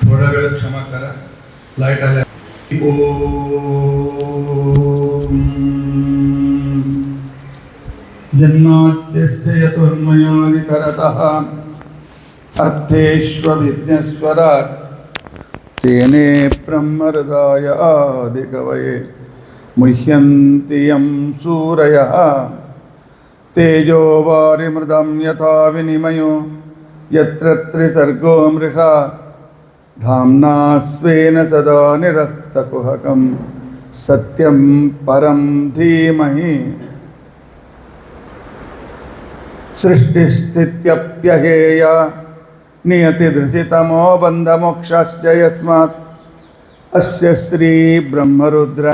थोडा वेळ क्षमा करा, लाईट आल्या. जन्माद्यस्य यतोन्मयादितरतः अर्थेष्वभिज्ञस्वराट् तेने ब्रह्महृदाय आदिकवये मुह्यन्ति यं सूरयः तेजो वारिमृदं यथा विनिमयो यत्र त्रिसर्गो मृषा धाम्ना स्वेन सदा निरस्तकुहकं सत्यं परं धीमहि सृष्टिस्थित्यप्यहेया नियतिदृशितमो बन्धमोक्षाश्च यस्मात् अस्य श्री ब्रह्मरुद्र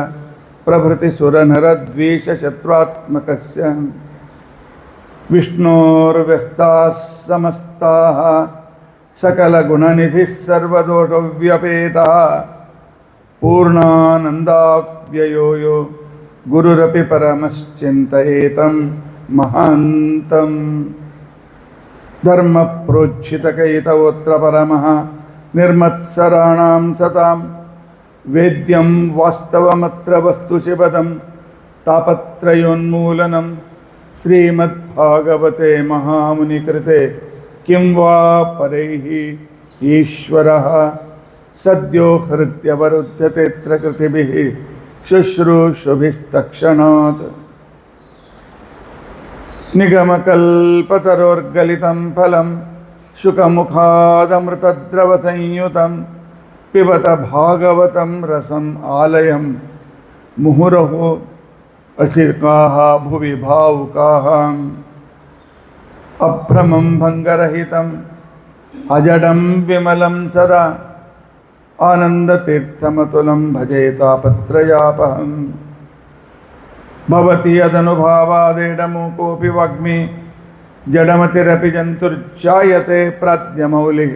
प्रभृतिसुरनरद्वीषशत्रुत्मकस्य विष्णोर्व्यस्ताः समस्ताः सकलगुणनिधिः सर्वदोषव्यपेतः पूर्णानन्दाव्ययो यो गुरुरपि परमश्चिन्तयेतं महान्तं धर्मप्रोज्झितकैतवोऽत्र परमः निर्मत्सराणां सतां वेद्यं वास्तवमत्र वस्तुशिवदं तापत्रयोन्मूलनं श्रीमद्भागवते महामुनिकृते किं वा परैः ईश्वरः सद्यो हृद्यवरुध्यतेऽत्र कृतिभिः शुश्रूषुभिस्तक्षणात् निगमकल्पतरोर्गलितं फलं शुकमुखादमृतद्रवसंयुतं पिबत भागवतं रसम् आलयं मुहुरहो असिकाः भुवि भावुकाः अभ्रमं भङ्गरहितम् अजडं विमलं सदा आनन्दतीर्थमतुलं भजे तापत्रयापहम् भवति यदनुभावादेडमूकोऽपि वाग्मी जडमतिरपि जन्तुर्जायते प्राज्ञमौलिः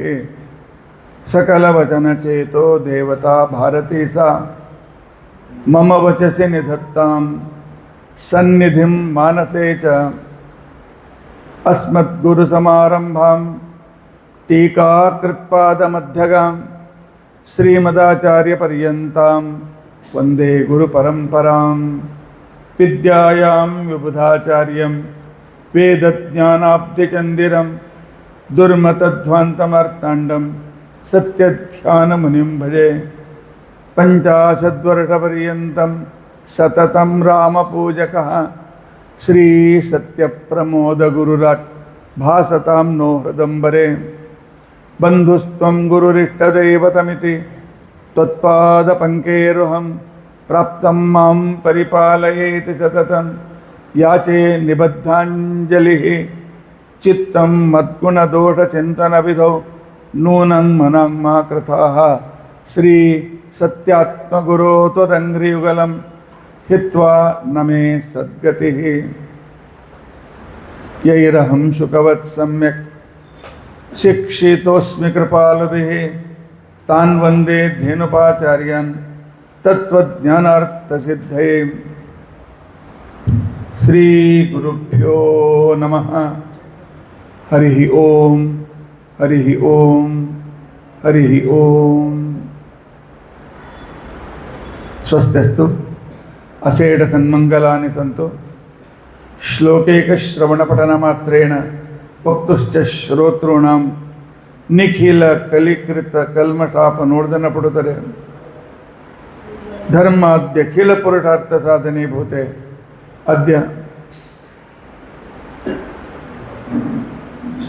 सकलवचनचेतो देवता भारती सा मम वचसि निधत्तां सन्निधिं मानसे च अस्मद्गुरुसमारम्भां टीकाकृत्पादमध्यगां श्रीमदाचार्यपर्यन्तां वन्दे गुरुपरम्परां विद्यायां विबुधाचार्यं वेदज्ञानाब्धिचन्दिरं दुर्मतध्वान्तमार्ताण्डं सत्यध्यानमुनिं भजे पञ्चाशद्वर्षपर्यन्तं सततं रामपूजकः श्रीसत्यप्रमोदगुरुराट् भासतां नो हृदम्बरे बन्धुस्त्वं गुरुरिष्टदैवतमिति त्वत्पादपङ्केरुहं प्राप्तं मां परिपालयेति सततं याचे निबद्धाञ्जलिः चित्तं मद्गुणदोषचिन्तनविधौ नूनं मनं मा कृताः श्री सत्यात्मगुरो त्वदङ्घ्रियुगलं हित्वा न मे सद्गतिः यैरहं शुकवत् सम्यक् शिक्षितोऽस्मि कृपालुभिः तान् वन्दे धेनुपाचार्यान् तत्त्वज्ञानार्थसिद्धये श्रीगुरुभ्यो नमः हरिः ओम हरिः ओम हरिः ओम स्वस्तिस्तु असेढसन्मङ्गलानि सन्तु श्लोकैकश्रवणपठनमात्रेण वक्तुश्च श्रोतॄणां निखिलकलिकृतकल्मषापनोर्दनपटुतरे धर्माद्यखिलपुरुषार्थसाधने भूते अद्य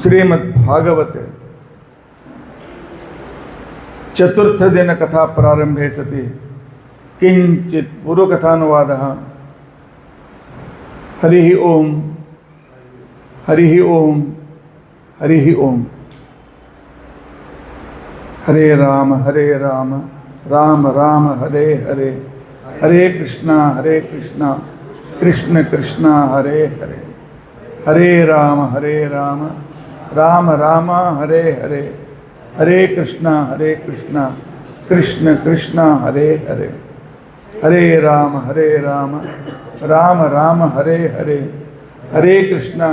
श्रीमद्भागवते चतुर्थदिनकथा प्रारंभे सति किंचित् पूर्वकथानुवादः। हरिः ओम हरिः ओम हरिः ओम। हरे राम राम राम हरे हरे, हरे कृष्णा कृष्ण कृष्ण हरे हरे, हरे राम राम राम हरे हरे, हरे कृष्णा कृष्ण कृष्ण हरे हरे, हरे राम राम राम हरे हरे, हरे कृष्णा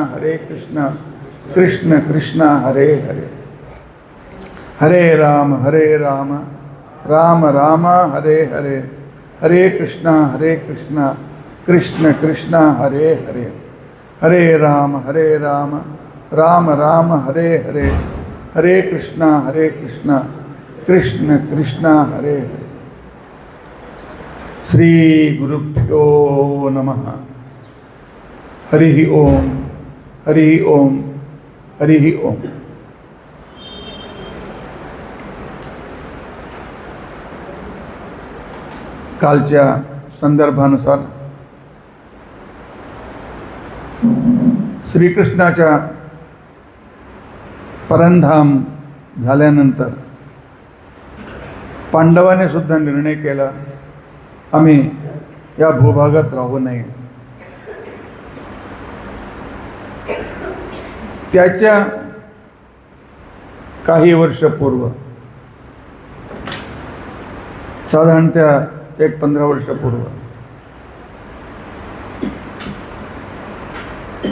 कृष्ण कृष्ण हरे हरे। हरे राम राम राम हरे हरे, हरे कृष्णा कृष्ण कृष्ण हरे हरे, हरे राम राम राम हरे हरे, हरे कृष्णा कृष्ण कृष्ण हरे हरे. श्री गुरुभ्यो नमः. हरि ओम हरि ओम हरि ओम. कालच्या संदर्भानुसार श्रीकृष्णाच्या परंधाम झाल्यानंतर पांडवाने सुद्धा निर्णय केला, आम्ही या भूभागात राहू नये. त्याच्या काही वर्षपूर्व, साधारणतः 15 वर्षापूर्व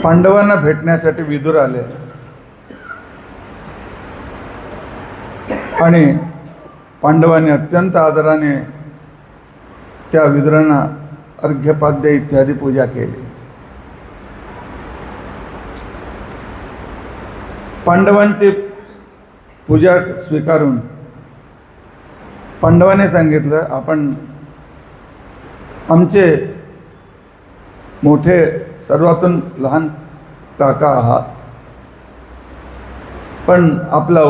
पांडवांना भेटण्यासाठी विदुर आले आणि पांडवांनी अत्यंत आदराने त्या विदुरांना अर्घ्यपाद्य इत्यादी पूजा केली. पांडवांची पूजा स्वीकारून पांडवाने सांगितलं, आपण आमचे मोठे सर्वातून लहान काका आहात, पण आपला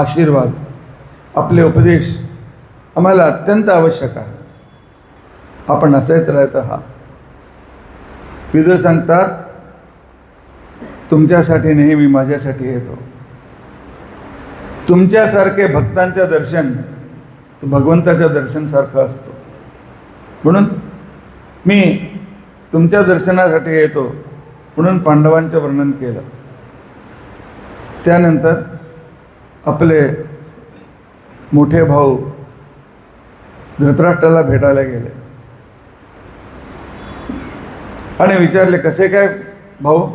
आशीर्वाद, आपले उपदेश आम्हाला अत्यंत आवश्यक आहे. आपण असेच राहत आहात. विदुर सांगतात, तुमच्यासाठी नेहमी माझ्यासाठी येतो. तुमच्यासारखे भक्तांच्या दर्शन भगवंताच्या दर्शनसारखं असतो, म्हणून मी तुमच्या दर्शनासाठी येतो. म्हणून पांडवांचं वर्णन केलं. त्यानंतर आपले मोठे भाऊ धृतराष्ट्राला भेटायला गेले आणि विचारले, कसे काय भाऊ?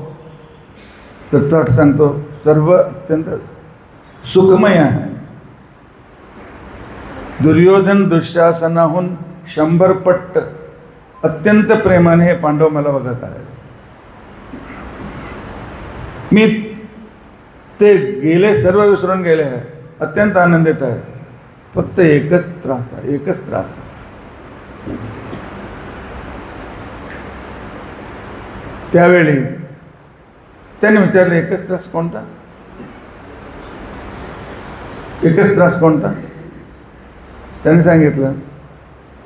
धृतराष्ट्र सांगतो, सर्व अत्यंत सुखमय आहे. दुर्योधन दुःशासनाहून 100 पट अत्यंत प्रेमाने हे पांडव मला बघत आहेत. मी ते गेले सर्व विसरून गेले आहे, अत्यंत आनंदित आहे. फक्त एकच त्रास आहे. त्यावेळी त्याने विचारले, एकच त्रास कोणता? त्याने सांगितलं,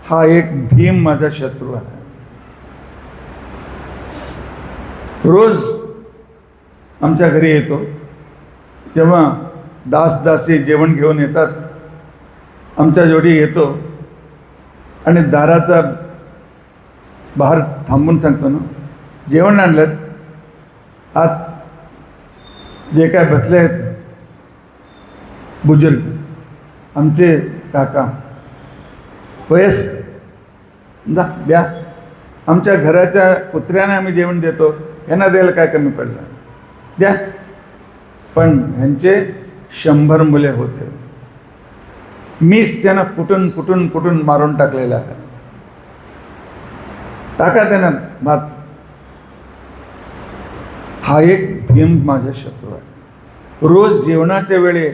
हा एक भीम माझा शत्रू आहे. रोज आमच्या घरी येतो, जेव्हा दासी जेवण घेऊन येतात, आमच्या जोडी येतो आणि दाराचा बाहेर थांबून सांगतो ना, जेवण आणलं. आत जे काय बसले आहेत बुजुर्ग, आमचे काका जा द्या. आमच्या घराच्या कुत्र्याने आम्ही जेवण देतो, यांना द्यायला काय कमी पडलं, द्या. पण ह्यांचे 100 मुले होते. मीच त्यांना कुठून मारून टाकलेलं आहे. टाका त्यांना भात. हा एक भीम माझा शत्रू आहे. रोज जेवणाच्या वेळी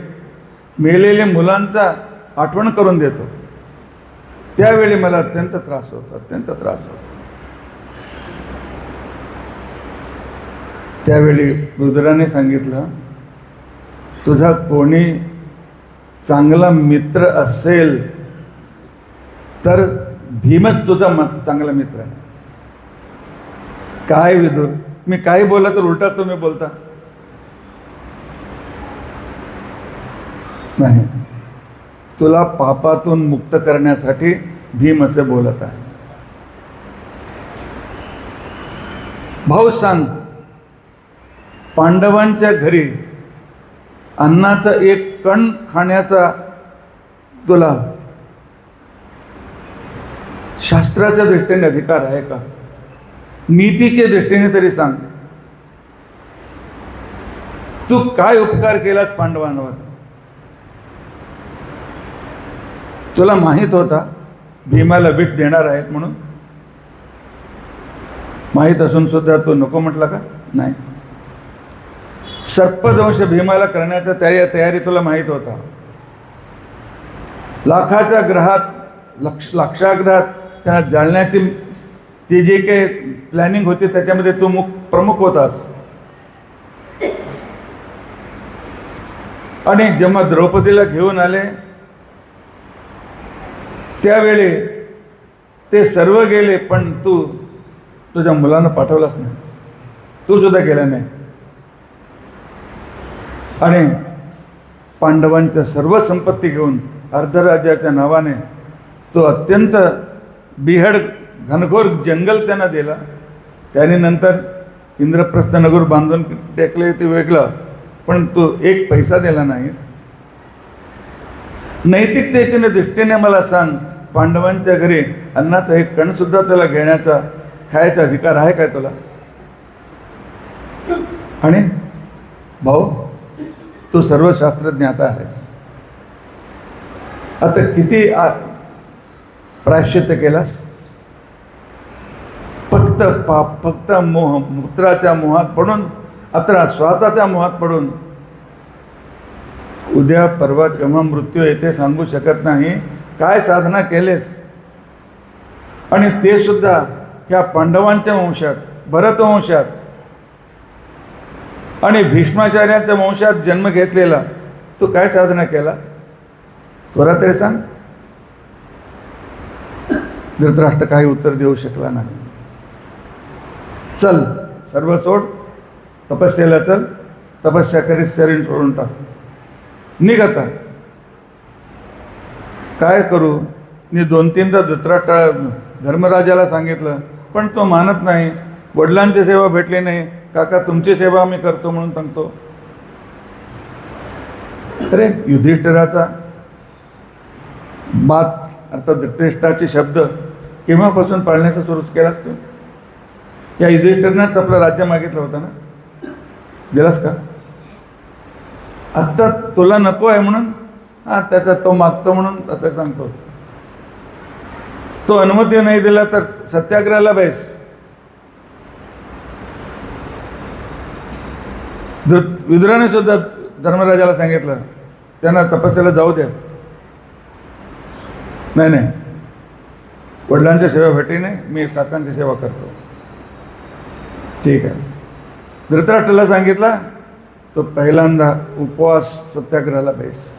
मेलेल्या मुलांचा आठवण करून देतो. त्यावेळी मला अत्यंत त्रास होतो. त्यावेळी रुद्राने सांगितलं, तुझा कोणी चांगला मित्र असेल तर भीमच तुझा चांगला मित्र आहे. काय विदुर, मी काही बोलला तर उलटा तुम्ही बोलता. नाही, तुला पापातून मुक्त करण्यासाठी भीम असे बोलत आहे. भाऊ सांग, पांडवांच्या घरी अन्नाचा एक कण खाण्याचा तुला शास्त्राच्या दृष्टीने अधिकार आहे का? नीतीच्या दृष्टीने तरी सांग. तू काय उपकार केलास पांडवांवर? तुला माहीत होता भीमाला विष देणार आहेत म्हणून? माहीत असून सुद्धा तू नको म्हटला का? नाही. सर्पदंश भीमाला करण्याचा तयारी तुला माहीत होता. लाखाच्या ग्रहात लाक्षाग्रहात त्यांना जाळण्याची ती जी काही प्लॅनिंग होती त्याच्यामध्ये तू प्रमुख होतास. आणि जेव्हा द्रौपदीला घेऊन आले त्यावेळी ते सर्व गेले, पण तू तुझ्या मुलांना पाठवलाच नाही. तू सुद्धा गेला नाही. आणि पांडवांच्या सर्व संपत्ती घेऊन अर्धराज्याच्या नावाने तो अत्यंत बिहड घनघोर जंगल त्यांना दिला. त्याने नंतर इंद्रप्रस्थ नगर बांधून टेकले ते वेगळं, पण तो एक पैसा दिला नाही. नैतिकतेच्या दृष्टीने मला सांग, पांडवांच्या घरी अन्नाचा एक कणसुद्धा त्याला घेण्याचा खायचा अधिकार आहे काय तुला? आणि भाऊ, तू सर्व शास्त्रज्ञ आता आहेस. आता किती प्रायश्चित्त केलास? फक्त पाप, फक्त मोह, मूत्राच्या मोहात पडून, अत्र स्वतःच्या मोहात पडून उद्या परवा केव्हा मृत्यू येते सांगू शकत नाही. काय साधना केलेस? आणि ते सुद्धा ह्या पांडवांच्या वंशात, भरतवंशात आणि भीष्माचार्याच्या वंशात जन्म घेतलेला तू काय साधना केला? तुला तरी सांग. धृतराष्ट्र काही उत्तर देऊ शकला नाही. चल, सर्व सोड, तपस्येला चल, तपस्या करीत शरीर सोडून टाक, निघ आता. काय करू? मी 2-3दा धृतराष्ट्र धर्मराजाला सांगितलं, पण तो मानत नाही. वडिलांची सेवा भेटली नाही. काका, तुमची सेवा आम्ही करतो म्हणून सांगतो. अरे, युधिष्ठिराचा बात अर्थात धृतराष्ट्राचे शब्द केव्हापासून पाळण्याचा सुरू केलास तू? या युधिष्ठिरनाच आपलं राज्य मागितलं होतं ना, दिलास का? आत्ता तुला नको आहे म्हणून त्याचा तो मागतो म्हणून असं सांगतो. तो अनुमती नाही दिला तर सत्याग्रहाला बैस. विदुराने सुद्धा धर्मराजाला सांगितलं, त्यांना तपस्याला जाऊ द्या. नाही, वडिलांची सेवा भेटली नाही, मी काकांची सेवा करतो. ठीक आहे. धृतराष्ट्राला सांगितला, तो पहिल्यांदा उपवास सत्याग्रहाला बैस.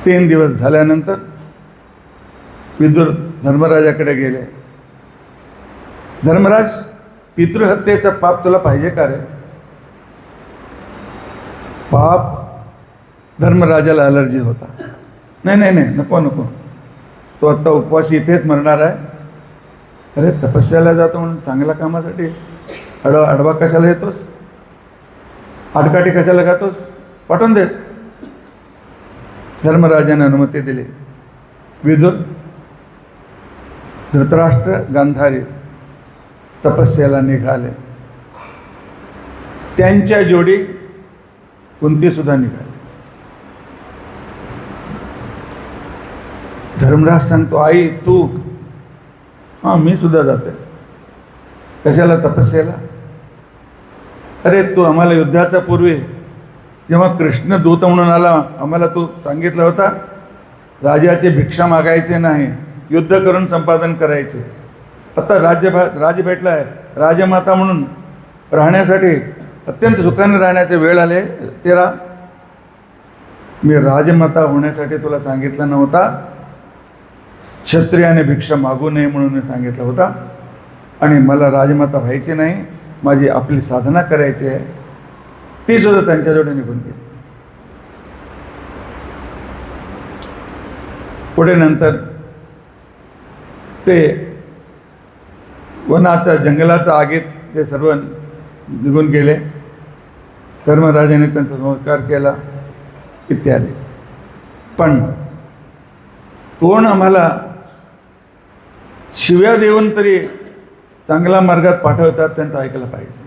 3 दिवस झाल्यानंतर विदुर धर्मराजाकडे गेले. धर्मराज, पितृहत्येचा पाप तुला पाहिजे का रे? पाप धर्मराजाला अलर्जी होता. नाही, नको, तो आत्ता उपवास इथेच मरणार आहे. अरे, तपस्याला जातो म्हणून चांगल्या कामासाठी आडवा कशाला येतोस? आडकाठी कशाला खातोस? पाठवून दे. धर्मराजाने अनुमती दिली. विदुर, धृतराष्ट्र, गांधारी तपस्याला निघाले. त्यांच्या जोडी कुंती सुद्धा निघाली. धर्मराज सांगतो, आई तू? हां, मी सुद्धा जाते. कशाला? तपस्याला. अरे, तू आम्हाला युद्धाच्या पूर्वी जेव्हा कृष्ण दूत म्हणून आला, आम्हाला तू सांगितलं होता राजाची भिक्षा मागायचे नाही, युद्ध करून संपादन करायचे. आता राज भेटला आहे, राजमाता म्हणून राहण्यासाठी, अत्यंत सुखाने राहण्याचे वेळ आले. तेरा, मी राजमाता होण्यासाठी तुला सांगितलं नव्हता, क्षत्रियाने भिक्षा मागू नये म्हणून सांगितलं होता. आणि मला राजमाता व्हायची नाही, माझी आपली साधना करायची आहे. ती सुद्धा त्यांच्याजवळ निघून गेली. पुढे नंतर ते वनाच्या जंगलाच्या आगीत ते सर्व निघून गेले. धर्मराजाने त्यांचा संस्कार केला इत्यादी. पण कोण आम्हाला शिव्या देऊन तरी चांगल्या मार्गात पाठवतात त्यांचं ऐकलं पाहिजे.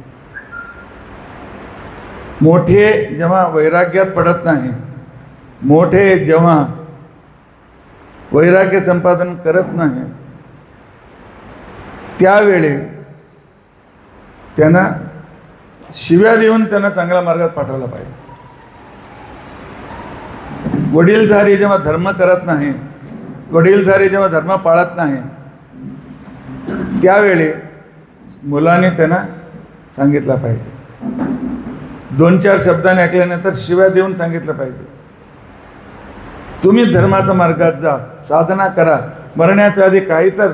मोठे जेव्हा वैराग्यात पडत नाही, मोठे जेव्हा वैराग्य संपादन करत नाही, त्यावेळी त्यांना शिव्या देऊन त्यांना चांगल्या मार्गात पाठवला पाहिजे. वडीलधारी जेव्हा धर्म करत नाही, वडीलधारी जेव्हा धर्म पाळत नाही, त्यावेळी मुलांनी त्यांना सांगितलं पाहिजे. 2-4 शब्दाने ऐकल्यानंतर शिव्या देऊन सांगितलं पाहिजे, तुम्ही धर्माच्या मार्गात जा, साधना करा, मरण्याच्या आधी काही तर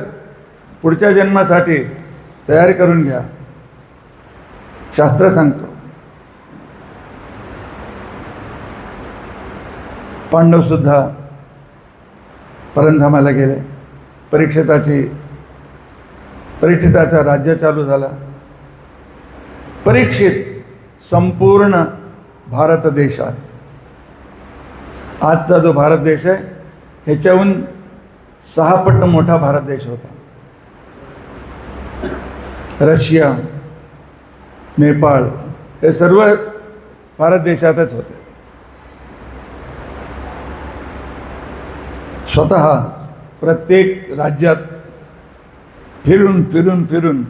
पुढच्या जन्मासाठी तयारी करून घ्या. शास्त्र सांगतो. पांडव सुद्धा परंधामाला गेले. परीक्षिताचा राज्य चालू झाला. परीक्षित संपूर्ण भारत देशात, आजचा जो भारत देश आहे ह्याच्याहून 6 पट मोठा भारत देश होता. रशिया, नेपाळ हे सर्व भारत देशातच होते. स्वतः प्रत्येक राज्यात फिरून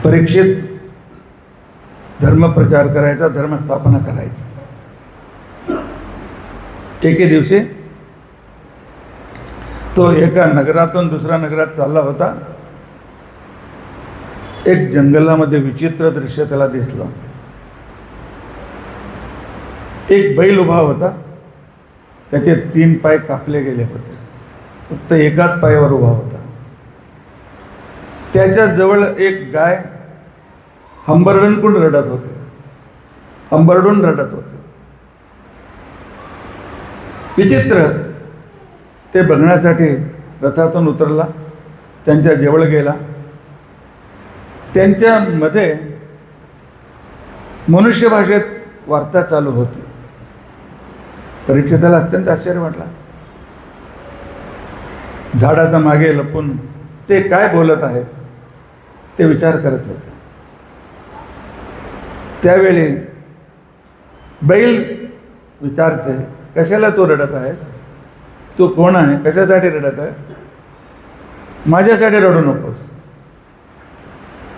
परीक्षित धर्मप्रचार करायचा, धर्मस्थापना करायची. एके दिवशी तो एका नगरातून दुसऱ्या नगरात चालला होता. एक जंगलामध्ये विचित्र दृश्य त्याला दिसलं. एक बैल उभा होता, त्याचे 3 पाय कापले गेले होते, फक्त एकाच पायावर उभा होता. त्याच्या जवळ एक गाय हंबरडून रडत होते. विचित्र. ते बघण्यासाठी रथातून उतरला, त्यांच्या जवळ गेला. त्यांच्यामध्ये मनुष्य भाषेत वार्ता चालू होती. परीक्षिताला अत्यंत आश्चर्य वाटला. झाडाच्या मागे लपून ते काय बोलत आहेत ते विचार करत होते. त्यावेळी बैल विचारते, कशाला तू रडत आहेस? तू कोण आहे? कशासाठी रडत आहे? माझ्यासाठी रडू नकोस.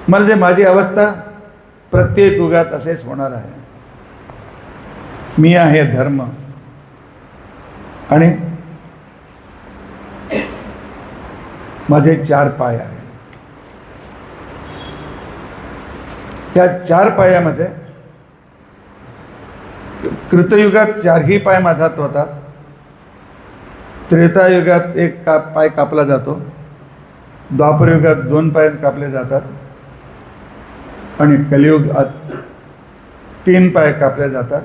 म्हणजे माझी अवस्था प्रत्येक युगात असेच होणार आहे. मी आहे धर्म आणि माझे 4 पाय आहेत. त्या 4 पायामध्ये कृतयुगात 4ही पाय माझात होतात. त्रेतायुगात 1 पाय कापला जातो. द्वापरयुगात 2 पाय कापले जातात आणि कलियुगात 3 पाय कापले जातात.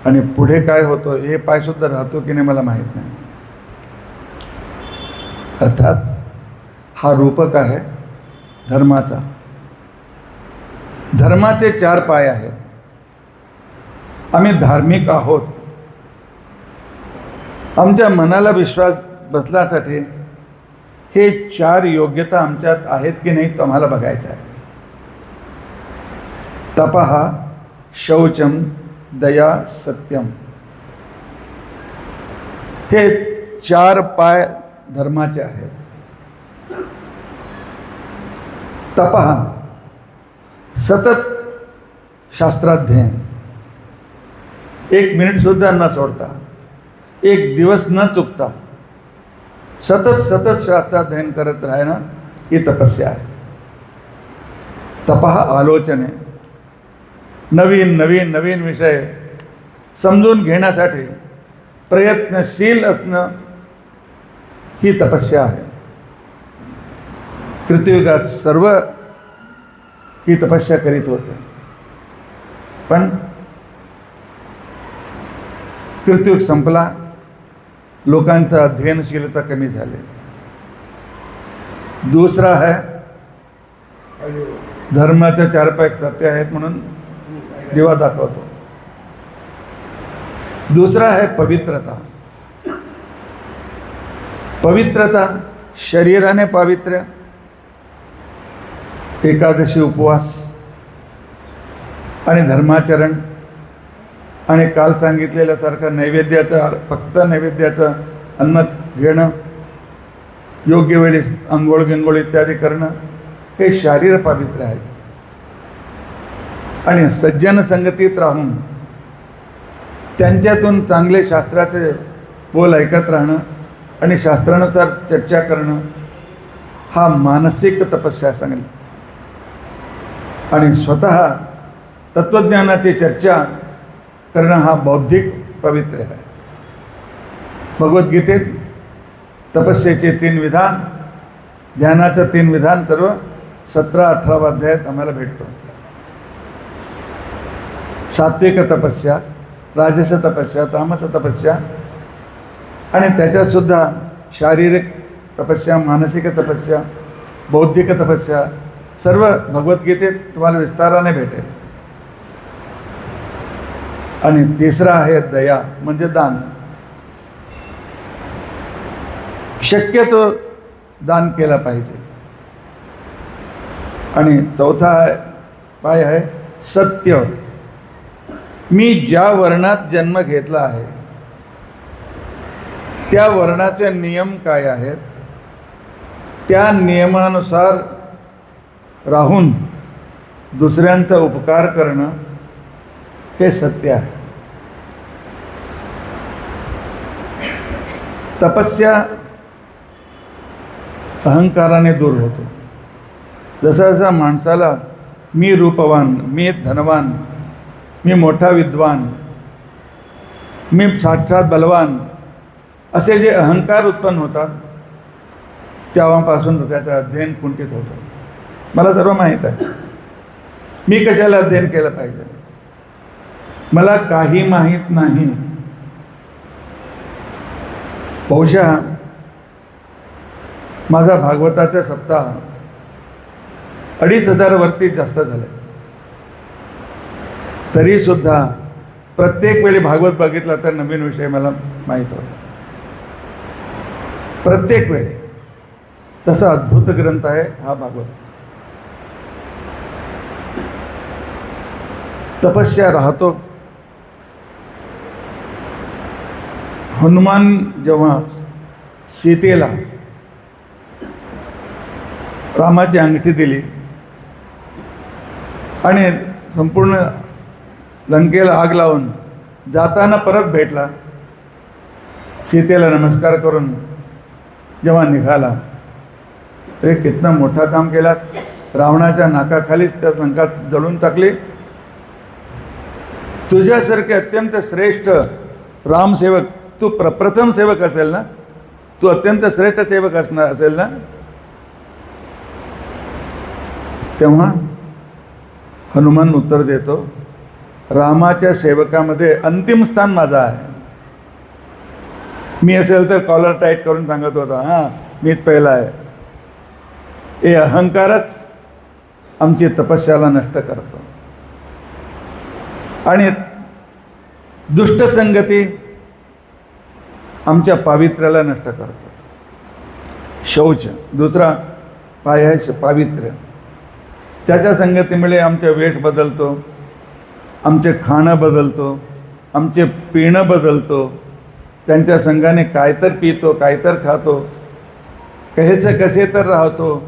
आणि पुढे काय होतं हे पायसुद्धा राहतो की नाही मला माहीत नाही. अर्थात हा रूपक आहे धर्माचा. धर्माचे 4 पाय आहेत. आम्ही धार्मिक आहोत. आमच्या मनाला विश्वास बसण्यासाठी हे 4 योग्यता आमच्यात आहेत की नाही तो आम्हाला बघायचं आहे. तपः, शौचम, दया, सत्यम हे 4 पाय धर्माचे आहेत. तपः सतत शास्त्राध्ययन, 1 मिनिट सुद्धा न सोडता, 1 दिवस न चुकता सतत शास्त्राध्ययन करत राहणं ही तपस्या आहे. तपः आलोचने, नवीन विषय समजून घेण्यासाठी प्रयत्नशील असणं ही तपस्या आहे. कृतयुगात सर्व ही तपस्या करीत होते, पण कृतयुग संपला, लोकांचा अध्ययनशीलता कमी झाली. दुसरा आहे धर्माच्या 4 पाय सत्य आहेत म्हणून दिवा दाखवतो. दुसरा आहे पवित्रता, शरीराने पावित्र्य, एकादशी उपवास आणि धर्माचरण आणि काल सांगितलेल्यासारखं नैवेद्याचं, फक्त नैवेद्याचं अन्न घेणं, योग्य वेळी आंघोळ गिंघोळ इत्यादी करणं, हे शारीर पावित्र्य आहे. आणि सज्जन संगतीत राहून त्यांच्यातून चांगले शास्त्राचे बोल ऐकत राहणं आणि शास्त्रानुसार चर्चा करणं, हा मानसिक तपस्या सांगेल. आणि स्वतः तत्त्वज्ञानाची चर्चा करणं हा बौद्धिक पवित्र्य आहे. भगवद्गीतेत तपस्येचे 3 विधान, ध्यानाचं 3 विधान सर्व 17-18 अध्यायात आम्हाला भेटतो. सात्विक तपस्या, राजस तपस्या, तामस तपस्या, आणि त्याच्यातसुद्धा शारीरिक तपस्या, मानसिक तपस्या, बौद्धिक तपस्या, सर्व भगवद्गीतेत तुम्हाला विस्ताराने भेटेल. आणि तिसरा आहे दया, म्हणजे दान. शक्यतो दान केला पाहिजे. आणि चौथा पाय आहे सत्य. मी ज्या वर्णात जन्म घेतला आहे त्या वर्णाचे नियम काय आहेत, त्या नियमानुसार राहून दुसऱ्यांचा उपकार करणं, हे सत्य आहे. तपस्या अहंकाराने दूर होतो. जसा जसा माणसाला मी रूपवान, मी धनवान, मी मोठा विद्वान, मी साक्षात बलवान, असे जे अहंकार उत्पन्न होतात, तेव्हापासून त्याचं अध्ययन कुंठित होतं. मला सर्व माहीत आहे, मी कशाला अध्ययन केलं पाहिजे, मला काही माहीत नाही. बहुशः माझा भागवताचा सप्ताह 2500 वरती जास्त झाले, तरीसुद्धा प्रत्येक वेळी भागवत बघितला तर नवीन विषय मला माहीत होता. प्रत्येक वेळी तसा अद्भुत ग्रंथ आहे हा भागवत. तपस्या राहतो. हनुमान जेव्हा सीतेला रामाची अंगठी दिली आणि संपूर्ण लंकेला आग लावून जाताना परत भेटला, सीतेला नमस्कार करून जेव्हा निघाला, अरे कितना मोठा काम केला, रावणाच्या नाकाखालीच त्या लंकात जळून टाकली. तुझ्यासारखे अत्यंत श्रेष्ठ रामसेवक, तू प्रथम सेवक असेल ना, तू अत्यंत श्रेष्ठ सेवक असणार असेल ना. तेव्हा हनुमान उत्तर देतो, रामाच्या सेवकामध्ये अंतिम स्थान माझा आहे. मी असेल तर कॉलर टाईट करून सांगत होता, हां मीच पहिला आहे. हे अहंकारच आमची तपस्याला नष्ट करतो. आणि दुष्ट संगती आमच्या पावित्र्याला नष्ट करतो. शौच दुसरा पाय आहे पावित्र्य. त्याच्या संगतीमुळे आमचा वेश बदलतो, आमचे खाणं बदलतो, आमचे पिणं बदलतो. त्यांच्या संघाने काय तर पितो, काय तर खातो, कसे तर राहतो.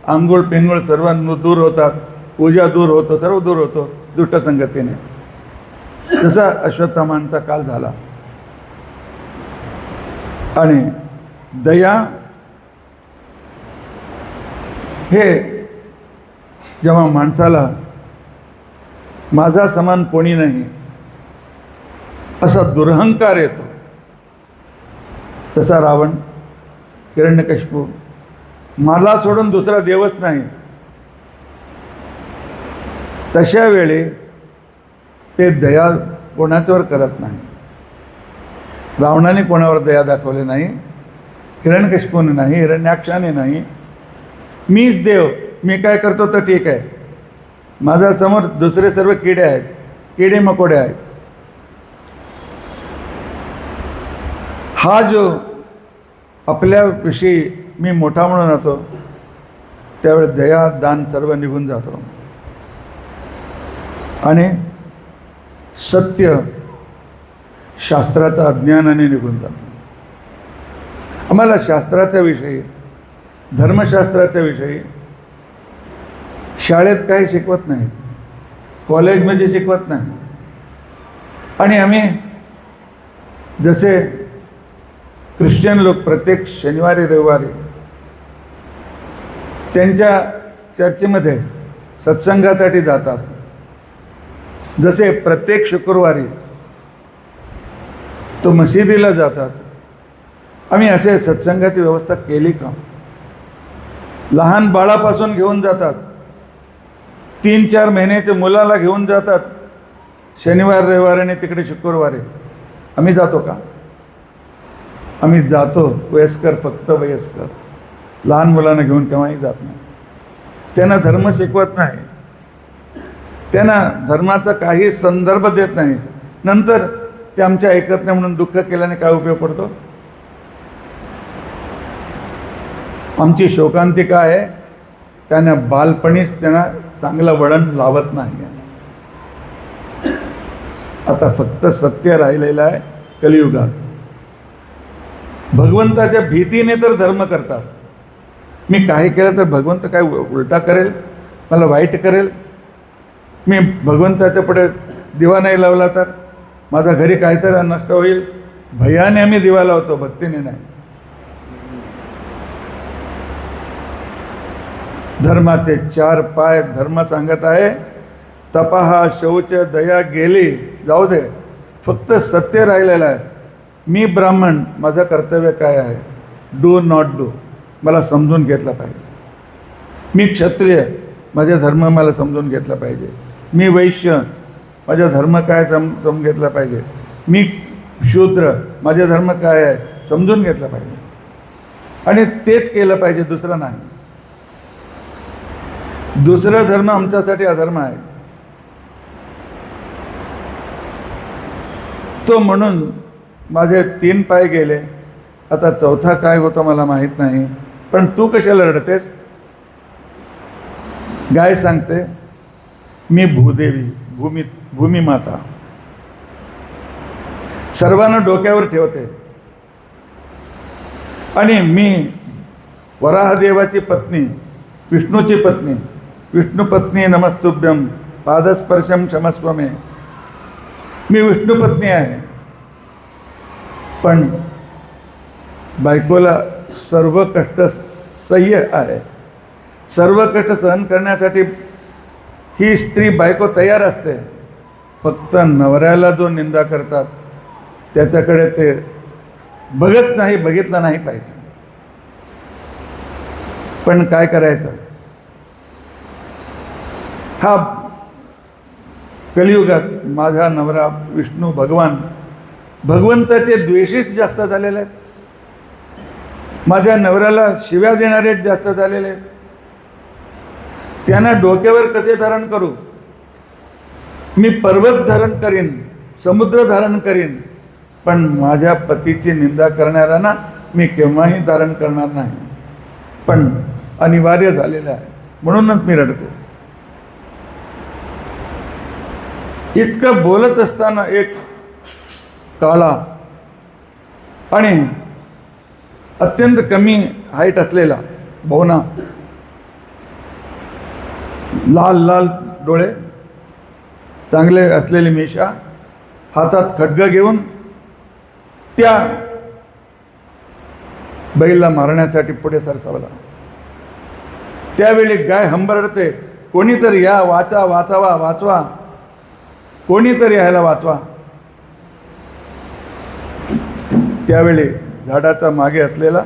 आंघोळ पिंगोळ सर्व दूर होतात, पूजा दूर होतो, सर्व दूर होतो दुष्ट संगतीने. जसा अश्वत्थामांचा काल झाला. आणि दया हे जेव्हा माणसाला माझा समान कोणी नाही असा दुरहंकार येतो, तसा रावण, हिरण्यकशिपू, मला सोडून दुसरा देवच नाही, तशा वेळी ते दया कोणाच्यावर करत नाही. रावणाने कोणावर दया दाखवली नाही, हिरण्यकशिपूने नाही, हिरण्याक्षाने नाही. मीच देव, मी काय करतो तर ठीक आहे, माझ्या समोर दुसरे सर्व किडे आहेत, किडे मकोडे आहेत. हा जो आपल्याविषयी मी मोठा म्हणून राहतो, त्यावेळी दया दान सर्व निघून जातो. आणि सत्य शास्त्राचा अज्ञानाने निघून जातो. आम्हाला शास्त्राच्या विषयी, धर्मशास्त्राच्या विषयी शाळेत काही शिकवत नाहीत, कॉलेजमध्ये शिकवत नाही. आणि आम्ही जसे ख्रिश्चन लोक प्रत्येक शनिवारी रविवारी त्यांच्या चर्चेमध्ये सत्संगासाठी जातात, जसे प्रत्येक शुक्रवारी तो मशिदीला जातात, आम्ही असे सत्संगाची व्यवस्था केली का? लहान बाळापासून घेऊन जातात, 3-4 महिन्याच्या मुलाला घेऊन जातात शनिवार रविवार आणि तिकडे शुक्रवारी. आम्ही जातो का? आम्ही जातो वयस्कर, फक्त वयस्कर. लहान मुलांना घेऊन केव्हाही जात नाही. त्यांना धर्म शिकवत नाही, त्यांना धर्माचा काही संदर्भ देत नाही. नंतर ते आमच्या ऐकत नाही म्हणून दुःख केल्याने काय उपयोग पडतो? आमची शोकांतिका आहे, त्यांना बालपणीच त्यांना चांगलं वळण लावत नाही. आता फक्त सत्य राहिलेलं आहे कलियुगात. भगवंताच्या भीतीने तर धर्म करतात. मी काही केलं तर भगवंत काय उलटा करेल, मला वाईट करेल. मी भगवंताच्या पुढे दिवा नाही लावला तर माझा घरी काहीतरी नष्ट होईल. भयाने आम्ही दिवा लावतो, भक्तीने नाही. धर्माचे 4 पाय धर्म सांगत आहे. तपाहा, शौच, दया गेली, जाऊ दे, फक्त सत्य राहिलेलं आहे. मी ब्राह्मण, माझं कर्तव्य काय आहे? डू नॉट डू, मला समजून घेतलं पाहिजे. मी क्षत्रिय, माझा धर्म मला समजून घेतला पाहिजे. मी वैश्य, माझा धर्म काय समजून घेतला पाहिजे. मी शूद्र, माझा धर्म काय आहे समजून घेतला पाहिजे. आणि तेच केलं पाहिजे, दुसरं नाही. दुसरा धर्म आमच्यासाठी अधर्म आहे. तो म्हणून माझे 3 पाय गेले, आता 4था काय होतं मला माहीत नाही. पण तू कशाला रडतेस? गाय सांगते, मी भूदेवी, भूमिमाता, सर्वांना डोक्यावर ठेवते. आणि मी वराहदेवाची पत्नी, विष्णूची पत्नी, विष्णुपत्नी नमस्तुभ्यं पादस्पर्शम क्षमस्व मे. मी विष्णुपत्नी आहे. पण बायकोला सर्व कष्ट सह्य आहे. सर्व कष्ट सहन करण्यासाठी ही स्त्री बायको तयार असते. फक्त नवऱ्याला जो निंदा करतात त्याच्याकडे ते बघत नाही, बघितलं नाही पाहिजे. पण काय करायचं? हा कलियुगात माझा नवरा विष्णू भगवान, भगवंताचे द्वेषीच जास्त झालेले आहेत. माझ्या नवऱ्याला शिव्या देणारेच जास्त झालेले आहेत. त्यांना डोक्यावर कसे धारण करू? मी पर्वत धारण करीन, समुद्र धारण करीन, पण माझ्या पतीची निंदा करणाऱ्यांना मी केव्हाही धारण करणार नाही. पण अनिवार्य झालेलं आहे, म्हणूनच मी रडतो. इतकं बोलत असताना एक काळा आणि अत्यंत कमी हाईट असलेला भोवना, लाल लाल डोळे, चांगले असलेली मिशा, हातात खड्ग घेऊन त्या बैला मारण्यासाठी पुढे सरसावला. त्यावेळी गाय हंबरडते, कोणीतरी या, वाचवा, कोणीतरी यायला वाचवा. त्यावेळी झाडाचा मागे असलेला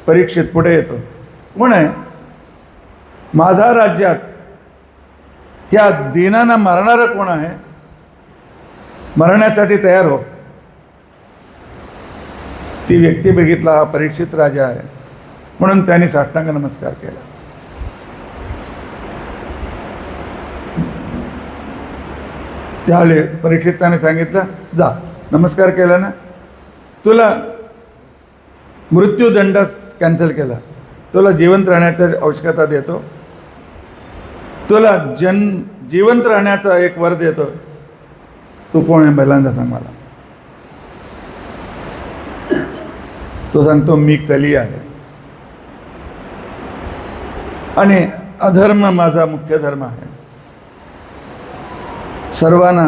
परीक्षित पुढे येतो. कोण आहे? माझा राज्यात ह्या दीनांना मारणारं कोण आहे? मरण्यासाठी तयार हो. ती व्यक्ती बघितला, हा परीक्षित राजा आहे, म्हणून त्यांनी साष्टांग नमस्कार केला. त्यावेळी परीक्षिताने सांगितलं, जा, नमस्कार केला ना, तुला मृत्यूदंड कॅन्सल केला, तुला जिवंत राहण्याची आवश्यकता देतो, तुला जिवंत राहण्याचा एक वर देतो. तू कोण आहे पहिल्यांदा सांग मला. तो सांगतो मी कली आहे आणि अधर्म माझा मुख्य धर्म आहे. सर्वांना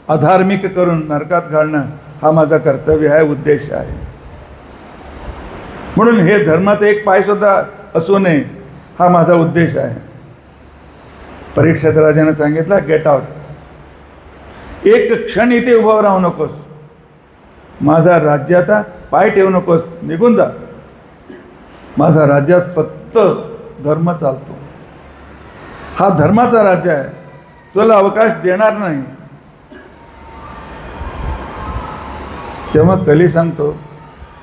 अधार्मिक करून नरकात घालणं हा माझा कर्तव्य आहे, उद्देश आहे. म्हणून हे धर्माचा एक पाय सुद्धा असू नये हा माझा उद्देश आहे. परीक्षित राजाने सांगितलं गेट आउट, एक क्षण इथे उभं राहू नकोस, माझा राज्याचा पाय ठेवू नकोस, निघून जा. माझा राज्यात फक्त धर्म चालतो, हा धर्माचा राज्य आहे, तुला अवकाश देणार नाही. तेव्हा कली सांगतो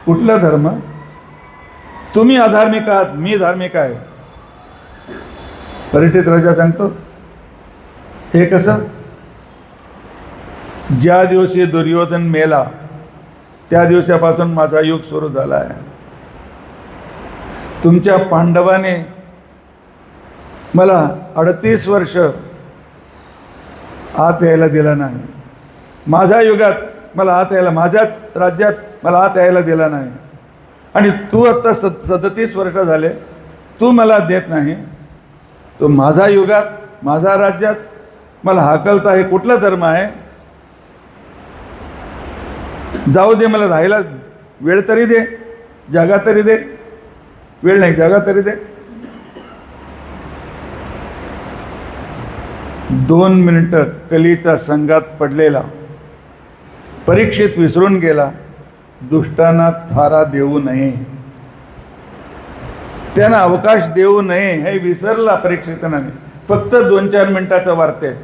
कुठला धर्म, तुम्ही अधार्मिक आहात, मी धार्मिक आहे. परीक्षित राजा सांगतो हे कसं, ज्या दिवशी दुर्योधन मेला त्या दिवसापासून माझा युग सुरू झाला आहे. तुमच्या पांडवाने मला 38 वर्ष आत यायला दिला नाही, माझ्या युगात मला आत यायला, माझ्याच राज्यात मला आत यायला दिला नाही, आणि तू आता 37 वर्ष झाले तू मला देत नाही. तो माझ्या युगात माझ्या राज्यात मला हाकलता, हे कुठला धर्म आहे. जाऊ दे, मला राहायला वेळ तरी दे, जागा तरी दे. वेळ नाही, जागा तरी दे. 2 मिनिटं कलीचा संघात पडलेला परीक्षित विसरून गेला, दुष्टांना थारा देऊ नये, त्यांना अवकाश देऊ नये हे विसरला परीक्षिताने. फक्त 2-4 मिनिटाच्या वार्तेत,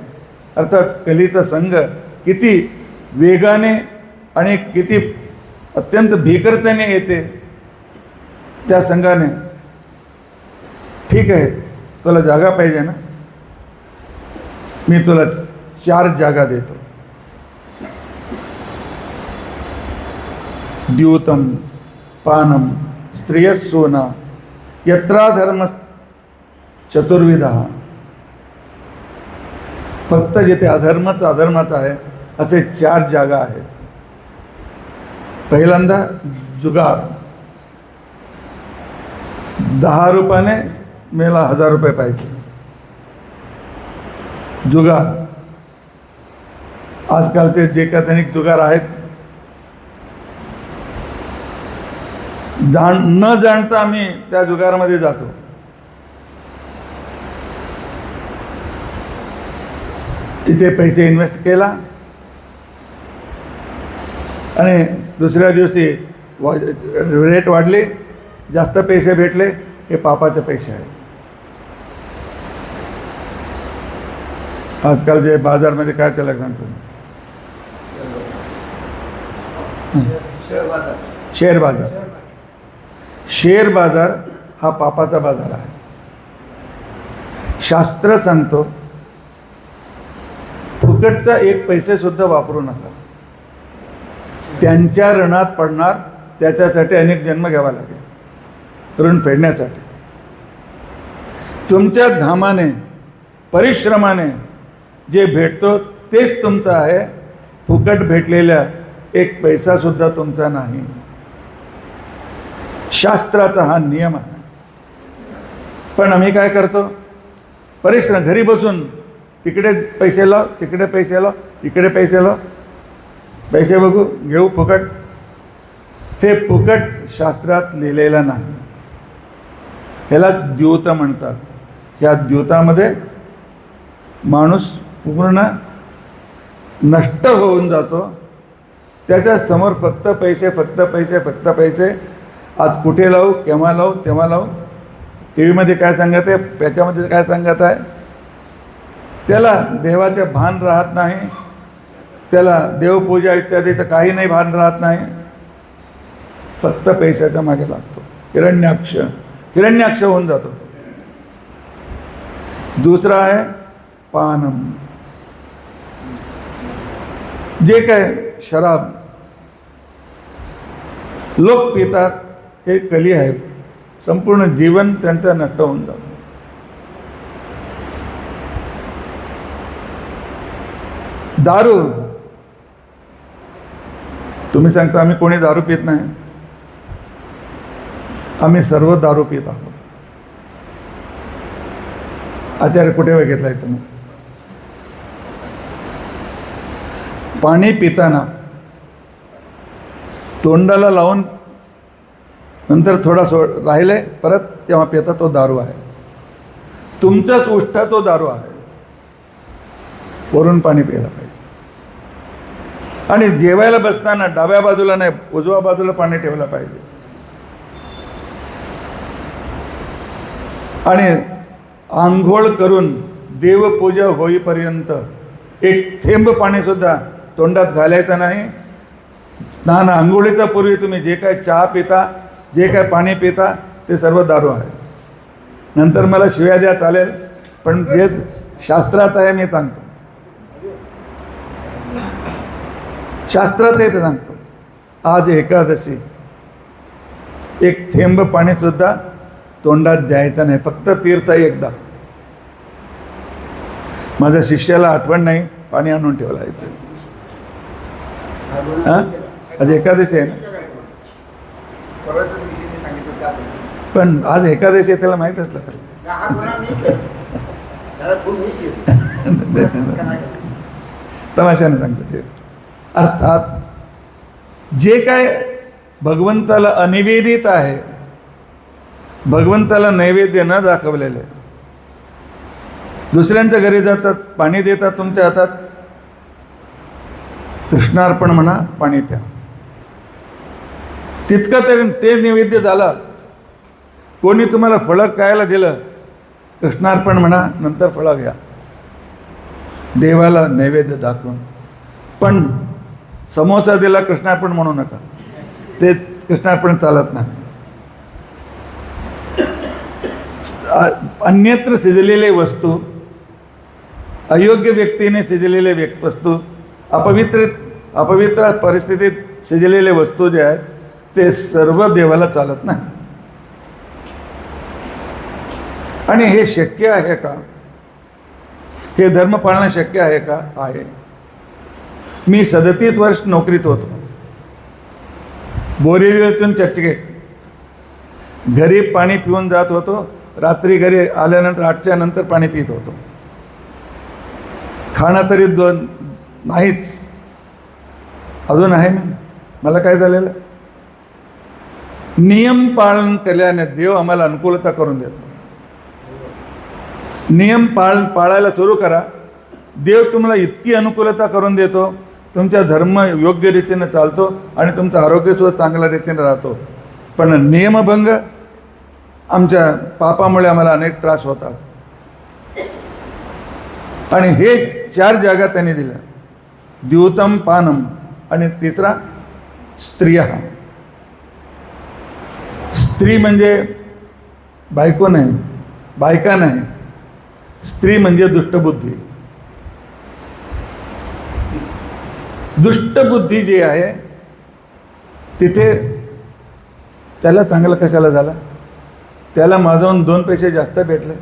अर्थात कलीचा संघ किती वेगाने आणि किती अत्यंत भीकरतेने येते. त्या संघाने ठीक आहे, तुला जागा पाहिजे ना, मी तुला 4 जागा देतो. द्यूतम पानम स्त्रियस्सोना यत्रा धर्म चतुर्विधा. फक्त जिथे अधर्माचा आहे असे 4 जागा आहेत. पहिल्यांदा जुगार, 10 रुपयाने मेला 1000 रुपये पाहिजे. जुगार, आजकालचे जे कातनिक जुगार आहेत, न जाणता आम्ही त्या जुगारामध्ये जातो. इथे पैसे इन्व्हेस्ट केला आणि दुसऱ्या दिवशी रेट वाढले, जास्त पैसे भेटले, हे पापाचे पैसे आहेत. आजकाल जे बाजारमध्ये काय त्याला सांगतो, शेअर बाजार. शेअर बाजार हा पापाचा बाजार आहे. शास्त्र सांगतो फुकटचा 1 पैसे सुद्धा वापरू नका, त्यांच्या ऋणात पडणार, त्याच्यासाठी अनेक जन्म घ्यावा लागेल ऋण फेडण्यासाठी. तुमच्या घामाने परिश्रमाने जे भेटतो तेच तुमचं आहे, फुकट भेटलेल्या 1 पैसा सुद्धा तुमचा नाही. शास्त्राचा हा नियम आहे. पण आम्ही काय करतो, परिश्रम, घरी बसून तिकडे पैसे लाव, तिकडे पैसे लाव, इकडे पैसे लाव, पैसे बघू घेऊ फुकट. हे फुकट शास्त्रात लिहिलेलं नाही. ह्यालाच द्यूत म्हणतात. या द्यूतामध्ये माणूस पूर्ण नष्ट होऊन जातो. त्याच्या समोर फक्त पैसे, फक्त पैसे, फक्त पैसे. आज कुठे लावू, केव्हा लावू, तेव्हा लावू. टी व्हीमध्ये काय सांगत आहे, त्याच्यामध्ये काय सांगत आहे, त्याला देवाचे भान राहत नाही, त्याला देवपूजा इत्यादीचं काही नाही भान राहत नाही, फक्त पैशाच्या मागे लागतो. हिरण्याक्ष होऊन जातो. दुसरा आहे पानम, जे काय शराब लोक पितात, हे कली आहे. संपूर्ण जीवन त्यांचं नष्ट होऊन जातं. दारू, तुम्ही सांगता आम्ही कोणी दारू पित नाही, आम्ही सर्व दारू पित आहोत. आचार्य कुठे घेतलाय तुम्ही? पाणी पिताना तोंडाला लावून नंतर थोडा राहिले परत तेव्हा पिता तो दारू आहे. तुमचाच उष्ठा तो दारू आहे. वरून पाणी प्यायला पाहिजे. आणि जेवायला बसताना डाव्या बाजूला नाही उजव्या बाजूला पाणी ठेवलं पाहिजे. आणि आंघोळ करून देवपूजा होईपर्यंत एक थेंब पाणी सुद्धा तोंडात घालायचं नाही. स्नान आंघोळीचा पूर्वी तुम्ही जे काय चहा पिता जे काय पाणी पिता ते सर्व दारू आहे. नंतर मला शिव्या द्या चालेल, पण जे शास्त्रात आहे मी सांगतो. शास्त्रात आहे ते सांगतो. आज एकादशी एक थेंब पाणी सुद्धा तोंडात जायचं नाही. फक्त तीर्थ एकदा. माझ्या शिष्याला आठवण नाही पाणी आणून ठेवला इथे. हां आज एकादशी आहे ना. पण आज एकादशी आहे त्याला माहीत असलं तमाशाने सांगतो ते. अर्थात जे काय भगवंताला अनिवेदित आहे, भगवंताला नैवेद्य न दाखवलेले, दुसऱ्यांच्या घरी जातात पाणी देतात तुमच्या हातात, कृष्णार्पण म्हणा पाणी प्या. तितकं तरी ते नैवेद्य झालं. कोणी तुम्हाला फळं खायला दिलं कृष्णार्पण म्हणा, नंतर फळं घ्या देवाला नैवेद्य दाखवून. पण समोसा दिला कृष्णार्पण म्हणू नका. ते कृष्णार्पण चालत नाही. अन्यत्र शिजलेले वस्तू, अयोग्य व्यक्तीने शिजलेले वस्तू, अपवित्र परिस्थितीत शिजलेले वस्तू जे आहेत ते सर्व देवाला चालत नाही. आणि हे शक्य आहे का? हे धर्म पाळणं शक्य आहे का? आहे. मी 37 वर्ष नोकरीत होतो. बोरिवलीतून चर्चगेट. घरी पाणी पिऊन जात होतो. रात्री घरी आल्यानंतर 8च्या नंतर पाणी पित होतो. खाणं तरी नाहीच. अजून आहे मी. मला काय झालेलं? नियम पालन केल्याने देव आम्हाला अनुकूलता करून देतो. नियम पाळायला सुरू करा. देव तुम्हाला इतकी अनुकूलता करून देतो, तुमचा धर्म योग्य रीतीने चालतो आणि तुमचं आरोग्यसुद्धा चांगल्या रीतीने राहतो. पण नियमभंग आमच्या पापामुळे आम्हाला अनेक त्रास होतात. आणि हे 4 जागा त्यांनी दिल्या. द्यूतम पानम आणि तिसरा स्त्रिया. स्त्री म्हणजे बायको नाही, बायका नाही. स्त्री म्हणजे दुष्टबुद्धी. दुष्टबुद्धी जी आहे तिथे त्याला चांगलं कशाला झालं? त्याला माझ्याहून 2 पैसे जास्त भेटले.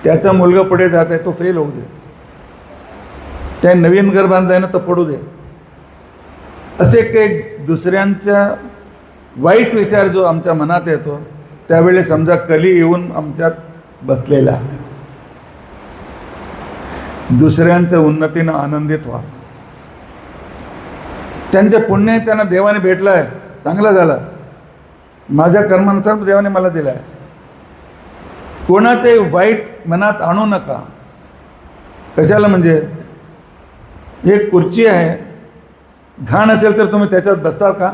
त्याचा मुलगा पुढे जात आहे, तो फेल होऊ दे. त्या नवीन घर बांधताय ना तर पडू दे. असे काही दुसऱ्यांचा वाईट विचार जो आमच्या मनात येतो त्यावेळी समजा कली येऊन आमच्यात बसलेला आहे. दुसऱ्यांच्या उन्नतीनं आनंदित व्हा. त्यांचे पुण्य त्यांना देवाने भेटलं आहे, चांगलं झालं. माझ्या कर्मानुसार देवाने मला दिलं आहे. कोणाचे वाईट मनात आणू नका. कशाला? म्हणजे एक खुर्ची आहे, घाण असेल तर तुम्ही त्याच्यात बसता का?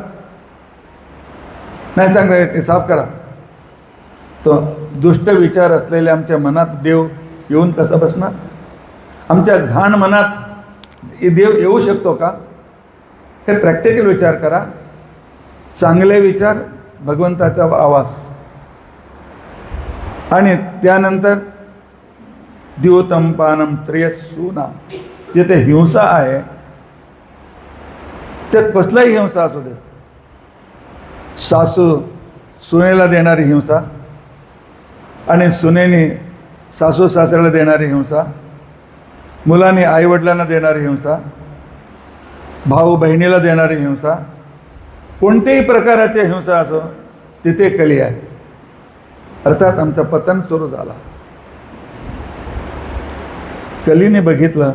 नाही, चांगलं साफ करा. तो दुष्ट विचार असलेल्या आमच्या मनात देव येऊन कसा बसणार? आमच्या घाण मनात देव येऊ शकतो का? हे प्रॅक्टिकल विचार करा. चांगले विचार, भगवंताचा आवाज. आणि त्यानंतर द्यूतम पानम त्रयसूना. जिथे हिंसा आहे ते कसलाही हिंसा असू दे, सासू सुनेला देणारी हिंसा आणि सुनेने सासू सासऱ्याला देणारी हिंसा, मुलांनी आईवडिलांना देणारी हिंसा, भाऊ बहिणीला देणारी हिंसा, कोणत्याही प्रकारची हिंसा असो, तिथे कली आहे. अर्थात आमचं पतन सुरू झाला. कलीने बघितलं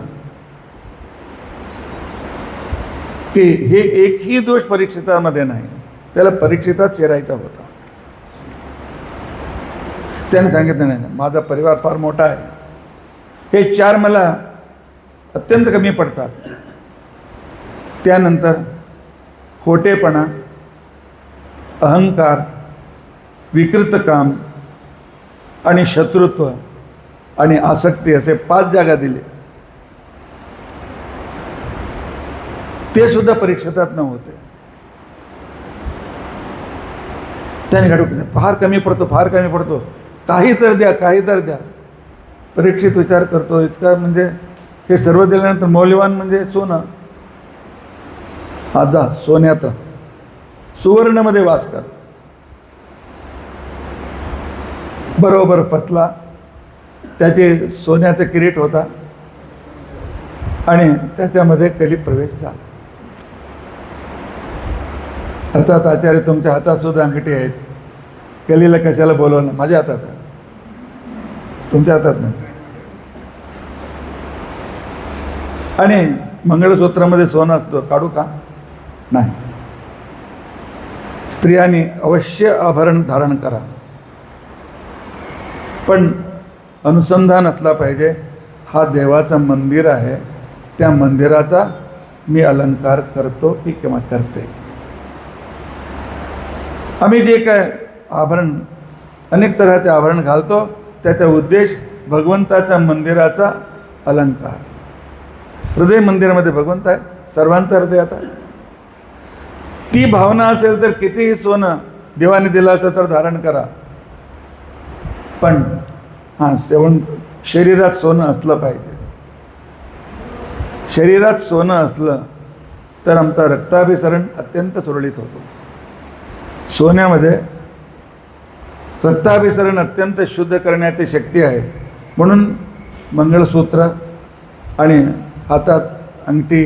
की हे एकही दोष परीक्षितामध्ये नाही, त्याला परीक्षितात शिरायचा होता. त्याने सांगितलं नाही, माझा परिवार फार मोठा आहे, हे 4 मला अत्यंत कमी पडतात. त्यानंतर खोटेपणा, अहंकार, विकृत काम आणि शत्रुत्व आणि आसक्ती असे 5 जागा दिले. ते सुद्धा परीक्षितात नव्हते. त्याने घडवलं फार कमी पडतो, फार कमी पडतो, काही तर द्या, काही तर द्या. परीक्षित विचार करतो, इतका म्हणजे हे सर्व दिल्यानंतर मौल्यवान म्हणजे सोनं. हा जा सोन्यात राहा, सुवर्णमध्ये वास कर. बरोबर फसला. त्याचे सोन्याचा किरीट होता आणि त्याच्यामध्ये कली प्रवेश झाला. अर्थात आचार्य, तुमच्या हातात सुद्धा अंगठी आहेत, कलीला कशाला बोलवलं? माझ्या हातात आहे, तुमच्या हातात नाही. आणि मंगळसूत्रामध्ये सोनं असतं, काढू का? नाही. स्त्रियांनी अवश्य आभरण धारण करा, पण अनुसंधान असला पाहिजे. हा देवाचं मंदिर आहे, त्या मंदिराचा मी अलंकार करतो की किंवा करते. आम्ही जे काय आभरण, अनेक तऱ्हाचे आभरण घालतो, त्याचा उद्देश भगवंताच्या मंदिराचा अलंकार. हृदय मंदिरामध्ये भगवंत आहे, सर्वांचा हृदय आता. ती भावना असेल तर कितीही सोनं देवाने दिलं असं तर धारण करा, पण शरीरात सोनं असलं पाहिजे. शरीरात सोनं असलं तर आमचा रक्ताभिसरण अत्यंत सुरळीत होतो. सोन्यामध्ये रक्ताभिसरण अत्यंत शुद्ध करण्याची शक्ती आहे. म्हणून मंगळसूत्र आणि हातात अंगठी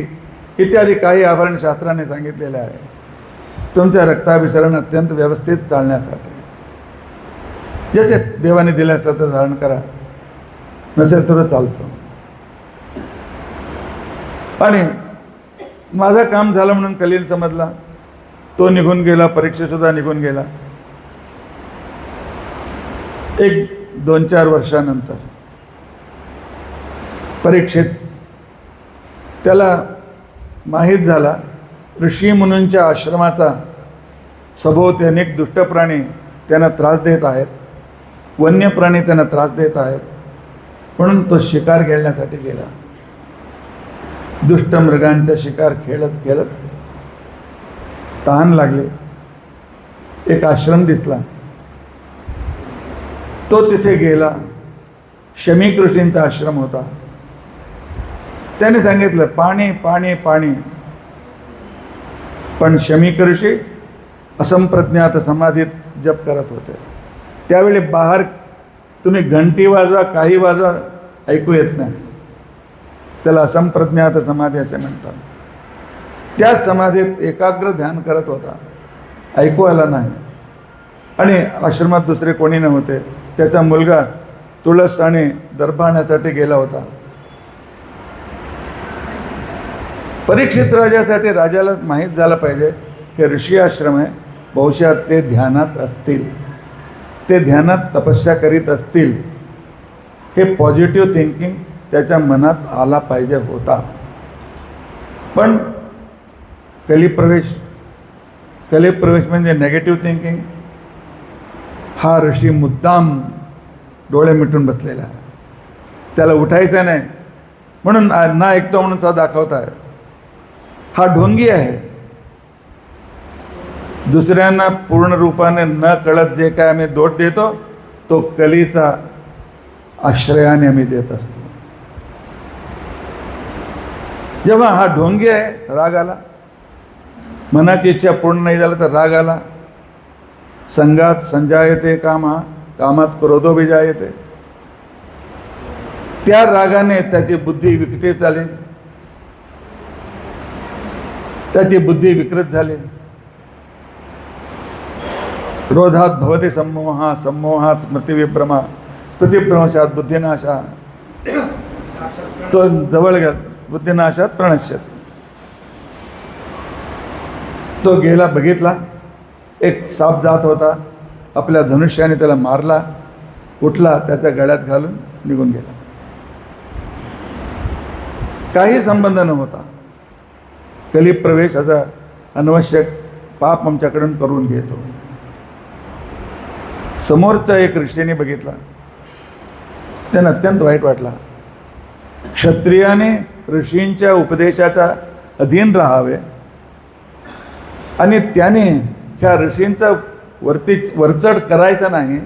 इत्यादी काही आभरण शास्त्राने सांगितलेले आहे, तुमच्या रक्ताभिसरण अत्यंत व्यवस्थित चालण्यासाठी. जसे देवाने दिले असलं तर धारण करा, नसेल तर चालतं. आणि माझं काम झालं म्हणून कलील समजला, तो निघून गेला, परीक्षेसुद्धा निघून गेला. 1-2-4 वर्षानंतर परीक्षित त्याला माहीत झाला ऋषी मुनींच्या आश्रमाचा सभोवती अनेक दुष्ट प्राणी त्यांना त्रास देत आहेत, वन्य प्राणी त्यांना त्रास देत आहेत. म्हणून तो शिकार खेळण्यासाठी गेला. दुष्ट मृगांचा शिकार खेळत खेळत तहान लागले. एक आश्रम दिसला, तो तिथे गेला. शमीक ऋषींचा आश्रम होता. त्याने सांगितलं पाणी पाणी पाणी, पण शमीक ऋषी असंप्रज्ञात समाधीत जप करत होते. त्यावेळी बाहेर तुम्ही घंटी वाजवा, काही वाजवा, ऐकू येत नाही. त्याला असंप्रज्ञात समाधी असे म्हणतात. त्या समाधीत एकाग्र ध्यान करत होता, ऐकू आला नाही. आणि आश्रमात दुसरे कोणी नव्हते. त्याचा मुलगा तुळस आणि दर्भ आणण्यासाठी गेला होता. परीक्षित राजासाठी राजाला माहीत झालं पाहिजे हे ऋषी आश्रम आहे, बहुशः ते ध्यानात असतील, ते ध्यानात तपस्या करीत असतील. हे पॉझिटिव्ह थिंकिंग त्याच्या मनात आला पाहिजे होता. पण कलिप्रवेश म्हणजे नेगेटिव्ह थिंकिंग. हा ऋषी मुद्दाम डोळे मिटून बसलेला आहे, त्याला उठायचं नाही म्हणून ना ऐकतो म्हणून तो दाखवत आहे. हा ढोंगी आहे. दुसऱ्यांना पूर्ण रूपाने न कळत जे काय आम्ही दोष देतो तो कलीचा आश्रयाने आम्ही देत असतो. जेव्हा हा ढोंगी आहे, राग आला, मनाची इच्छा पूर्ण नाही झालं तर राग आला. संगात संजायते कामा, कामात क्रोधो विजायते. त्या रागाने त्याची बुद्धी विकसित झाली, त्याची बुद्धी विकृत झाली. क्रोधात भवति सम्मोहा, सम्मोहात स्मृतिविभ्रमा, प्रतिभ्रंशात बुद्धिनाशा, तो जवळ गेला, बुद्धिनाशात प्रणश्यत. तो गेला, बघितला एक साप जात होता, आपल्या धनुष्याने त्याला मारला, उठला, त्याच्या गळ्यात घालून निघून गेला. काही संबंध नव्हता. कलिप्रवेश असा अनवश्यक पाप आमच्याकडून करून घेतो. समोरचा एक ऋषीने बघितला, त्यांना अत्यंत वाईट वाटला. क्षत्रियाने ऋषींच्या उपदेशाचा अधीन राहावे आणि त्याने ह्या ऋषींचा वरचढ करायचा नाही.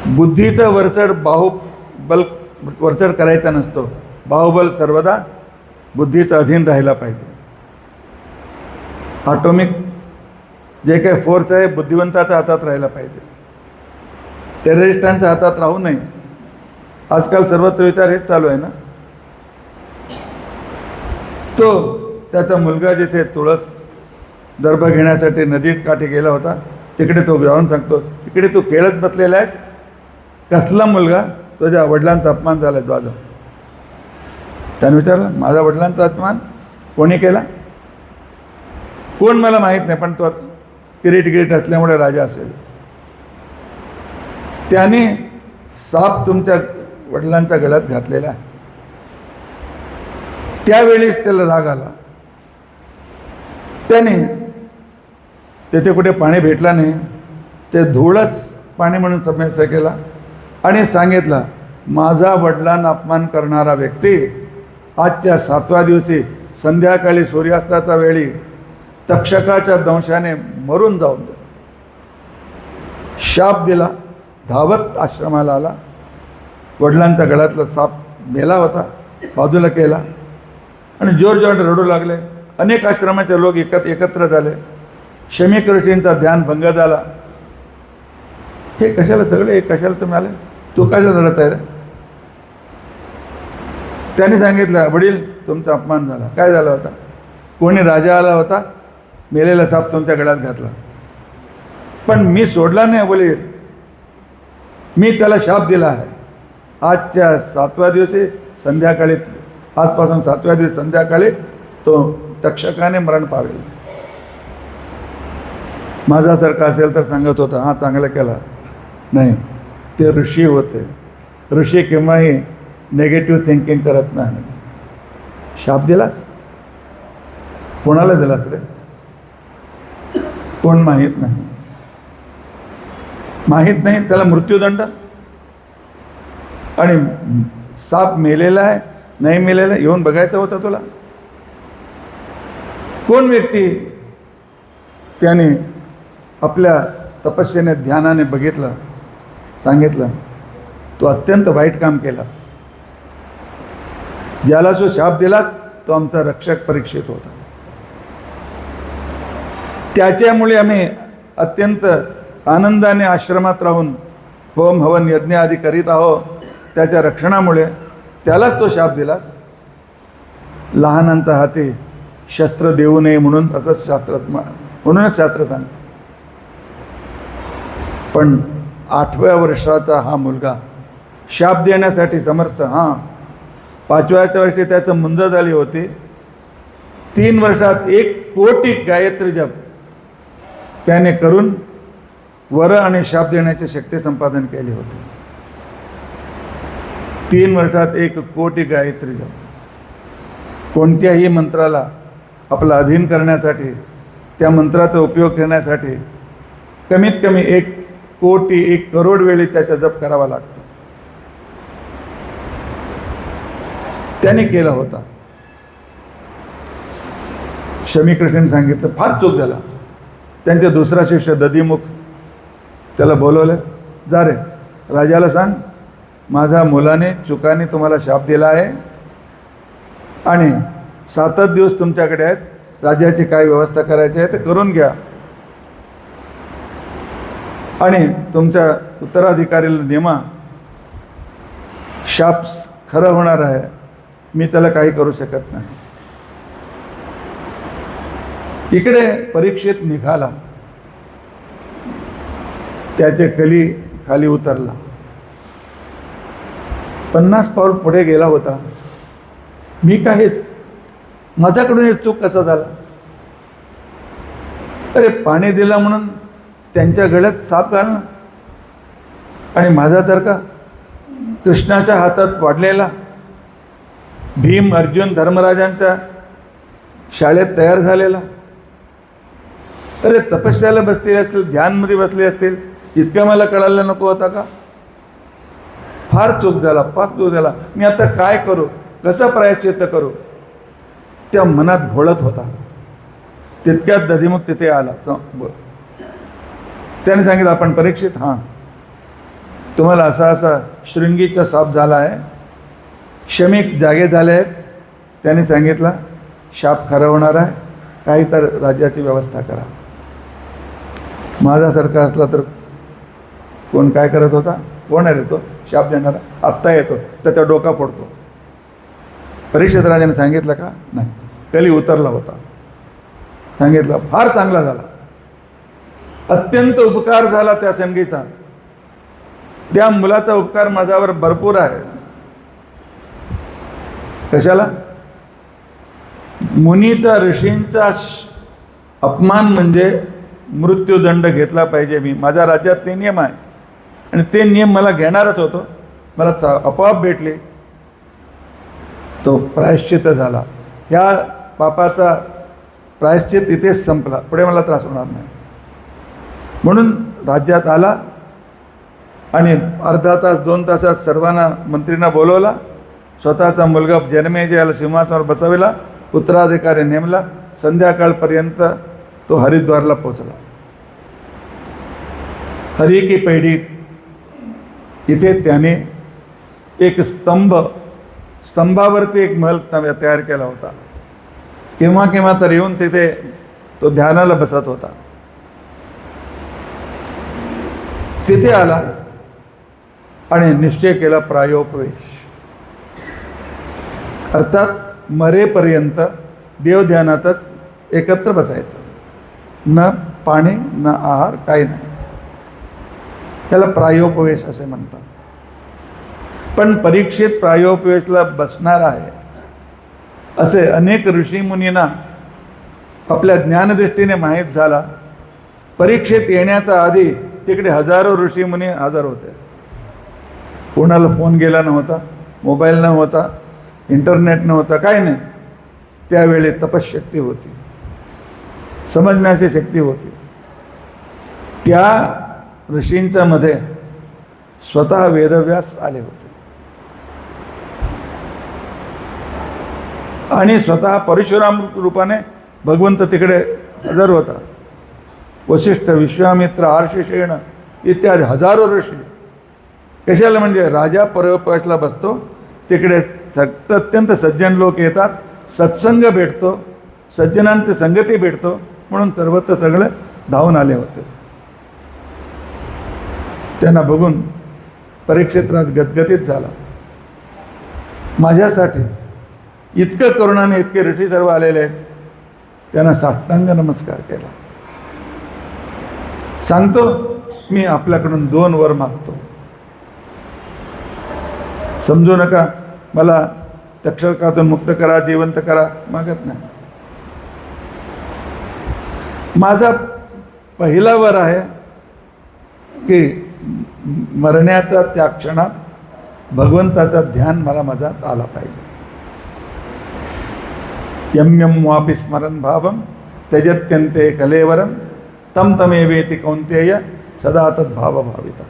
बुद्धीचा वरचढ बाहुबल वरचढ करायचा नसतो. बाहुबल सर्वदा बुद्धीचा अधीन राहायला पाहिजे. ऑटोमिक जे काही फोर्स आहे बुद्धिवंताच्या हातात राहायला पाहिजे, टेररिस्टांच्या हातात राहू नये. आजकाल सर्वत्र विचार हेच चालू आहे ना. तो त्याचा मुलगा जिथे तुळस दर्भ घेण्यासाठी नदी काठी गेला होता, तिकडे तो जाऊन सांगतो, इकडे तू खेळत बसलेला आहेस, कसला मुलगा, तुझ्या वडिलांचा अपमान झाला द्वाजा. त्याने विचारलं, माझा वडिलांचा अपमान कोणी केला? कोण मला माहीत नाही, पण तो किरीट असल्यामुळे राजा असेल. त्याने साप तुमच्या वडिलांच्या गळ्यात घातलेला आहे. त्यावेळीच त्याला राग आला. त्याने तेथे कुठे पाणी भेटला नाही, ते धूळच पाणी म्हणून समस्या केला आणि सांगितलं, माझा वडिलांना अपमान करणारा व्यक्ती आजच्या 7व्या दिवशी संध्याकाळी सूर्यास्ताच्या वेळी तक्षकाच्या दंशाने मरून जाऊन दे. शाप दिला. धावत आश्रमाला आला. वडिलांच्या गळ्यातला साप मेला होता, बाजूला केला आणि जोर रडू लागले. अनेक आश्रमाचे लोक एकत्र झाले. शमीक ऋषींचा ध्यान भंग झाला. हे कशाला सगळे, कशाला तुम्ही आले, तू कशाला रडत आहे रे? त्याने सांगितलं, वडील तुमचा अपमान झाला. काय झाला होता? कोणी राजा आला होता, मेलेला साप तुमच्या गळ्यात घातला, पण मी सोडला नाही वडील, मी त्याला शाप दिला आहे. आजच्या 7व्या दिवशी संध्याकाळी, आजपासून 7व्या दिवशी संध्याकाळी तो तक्षकाने मरण पावेल. माझ्यासारखा असेल तर सांगत होता, हा चांगला केला. नाही, ते ऋषी होते. ऋषी केव्हाही नेगेटिव्ह थिंकिंग करत नाही. शाप दिलास, कोणाला दिलास रे? कोण माहीत नाही. माहीत नाही त्याला मृत्यूदंड. आणि साप मेलेला आहे नाही मेलेला येऊन बघायचं होतं तुला? कोण व्यक्ती त्याने आपल्या तपस्येने ध्यानाने बघितलं, सांगितलं, तो अत्यंत वाईट काम केलास. ज्याला जो शाप दिलास तो आमचा रक्षक परीक्षित होता. त्याच्यामुळे आम्ही अत्यंत आनंदाने आश्रमात राहून होम हवन यज्ञ आदी करीत आहोत. त्याच्या रक्षणामुळे त्यालाच तो शाप दिलास. लहानांचा हाती शस्त्र देऊ नये म्हणून असंच म्हणूनच शास्त्र सांगतं. पण 8व्या वर्षाचा हा मुलगा शाप देण्यासाठी समर्थ. हां, 5व्या वर्षी त्याचं मुंज झाली होती. 3 वर्षात 1 कोटी गायत्री जप त्याने करून वर आणि शाप देण्याची शक्ती संपादन केली होती. 3 वर्षात 1 कोटी गायत्री जप. कोणत्याही मंत्राला आपला अधीन करण्यासाठी, त्या मंत्राचा उपयोग करण्यासाठी कमीत कमी 1 कोटी 1 करोड वेळी त्याचा जप करावा लागतो. त्याने केला होता. शमीक ऋषींनी सांगितलं, फार चूक झाला. त्यांचे दुसरा शिष्य दधिमुख त्याला बोलवलं, जा रे राजाला सांग, माझ्या मुलाने चुकाने तुम्हाला शाप दिला आहे आणि 7 दिवस तुमच्याकडे आहेत, राजाची काय व्यवस्था करायची आहे ते करून घ्या आणि तुमच्या उत्तराधिकारीला नेमा. शाप खरं होणार आहे, मी त्याला काही करू शकत नाही. इकडे परीक्षित निघाला. त्याचे कली खाली उतरला. 50 पाऊल पुढे गेला होता. मी काय, माझ्याकडून हे चूक कसा झाला? अरे पाणी दिलं म्हणून त्यांच्या गळ्यात साप घालणं आणि माझ्यासारखा कृष्णाच्या हातात वाढलेला भीम अर्जुन धर्मराजांच्या शाळेत तयार झालेला, अरे तपस्याला बसलेले असतील, ध्यानमध्ये बसले असतील, इतक्या मला कळायला नको होता का? फार चूक झाला, फार चूक झाला. मी आता काय करू, कसं प्रायश्चित्त करू, त्या मनात घोळत होता. तितक्यात दधिमुख तिथे आला. त्याने सांगितलं, आपण परीक्षित, हां तुम्हाला असा असा शृंगीचा साप झाला आहे, शमीक जागे झाले आहेत. त्याने सांगितलं, शाप खरं होणार आहे, काही तर राज्याची व्यवस्था करा. माझ्यासारखा असला तर कोण काय करत होता? कोण आहे रे तो शाप देणारा? आत्ता येतो त्याचा डोका फोडतो. परीक्षित राजाने सांगितलं का? नाही, कली उतरला होता. सांगितलं, फार चांगला झाला, अत्यंत उपकार झाला त्या संगीचा. त्या मुलाचा उपकार माझ्यावर भरपूर आहे. कशाला? मुनीचा, ऋषींचा अपमान म्हणजे मृत्यूदंड घेतला पाहिजे. मी, माझ्या राज्यात ते नियम आहे आणि ते नियम मला घेणारच होतो. मला आपोआप भेटले, तो प्रायश्चित्त झाला. ह्या पापाचा प्रायश्चित इथेच संपला, पुढे मला त्रास होणार नाही. म्हणून राज्यात आला आणि अर्धा तास 2 तासात सर्वांना मंत्रींना बोलवला. स्वतःचा मुलगा जनमेजयाला सिंहासनावर बसविला, उत्तराधिकारी नेमला. संध्याकाळपर्यंत तो हरिद्वारला पोचला. हरी की पैडी इथे त्याने एक स्तंभावरती एक महल तयार केला होता. केव्हा केव्हा तर येऊन तिथे तो ध्यानाला बसत होता. तिथे आला आणि निश्चय केला प्रायोपवेश, अर्थात मरेपर्यंत देवध्यानातच एकत्र बसायचं, न पाणी न आहार, काही नाही. त्याला प्रायोपवेश असे म्हणतात. पण परीक्षित प्रायोपवेशला बसणार आहे असे अनेक ऋषीमुनींना आपल्या ज्ञानदृष्टीने माहीत झाला. परीक्षित येण्याचा आधी तिकडे हजारो ऋषीमुनी हजर होते. कोणाला फोन गेला नव्हता, मोबाईल नव्हता, इंटरनेट नव्हता, काय नाही. त्यावेळी तपश्शक्ती होती, समजण्याची शक्ती होती. त्या ऋषींच्या मध्ये स्वतः वेदव्यास आले होते आणि स्वतः परशुराम रूपाने भगवंत तिकडे हजर होता. वशिष्ठ, विश्वामित्र, आर्षसेन इत्यादी हजारो ऋषी. कशाला? म्हणजे राजा परयोपवेशला बसतो, तिकडे अत्यंत सज्जन लोक येतात, सत्संग भेटतो, सज्जनांची संगती भेटतो, म्हणून सर्वत्र सगळे धावून आले होते. त्यांना बघून परीक्षित राज गदगदित झाला. माझ्यासाठी इतकं करुणाने इतके ऋषी सर्व आलेले आहेत. त्यांना साष्टांग नमस्कार केला. सांगतो, मी आपल्याकडून 2 वर मागतो. समजू नका मला तक्षकातून मुक्त करा, जिवंत करा, मागत नाही. माझा पहिला वर आहे की मरण्याचा त्या क्षणात भगवंताचा ध्यान मला मनात आला पाहिजे. यम यम वापि स्मरण भावम त्यजत्यन्ते कलेवरम तम तमेवेति कौन्तेय सदा तद्भाव भाविता.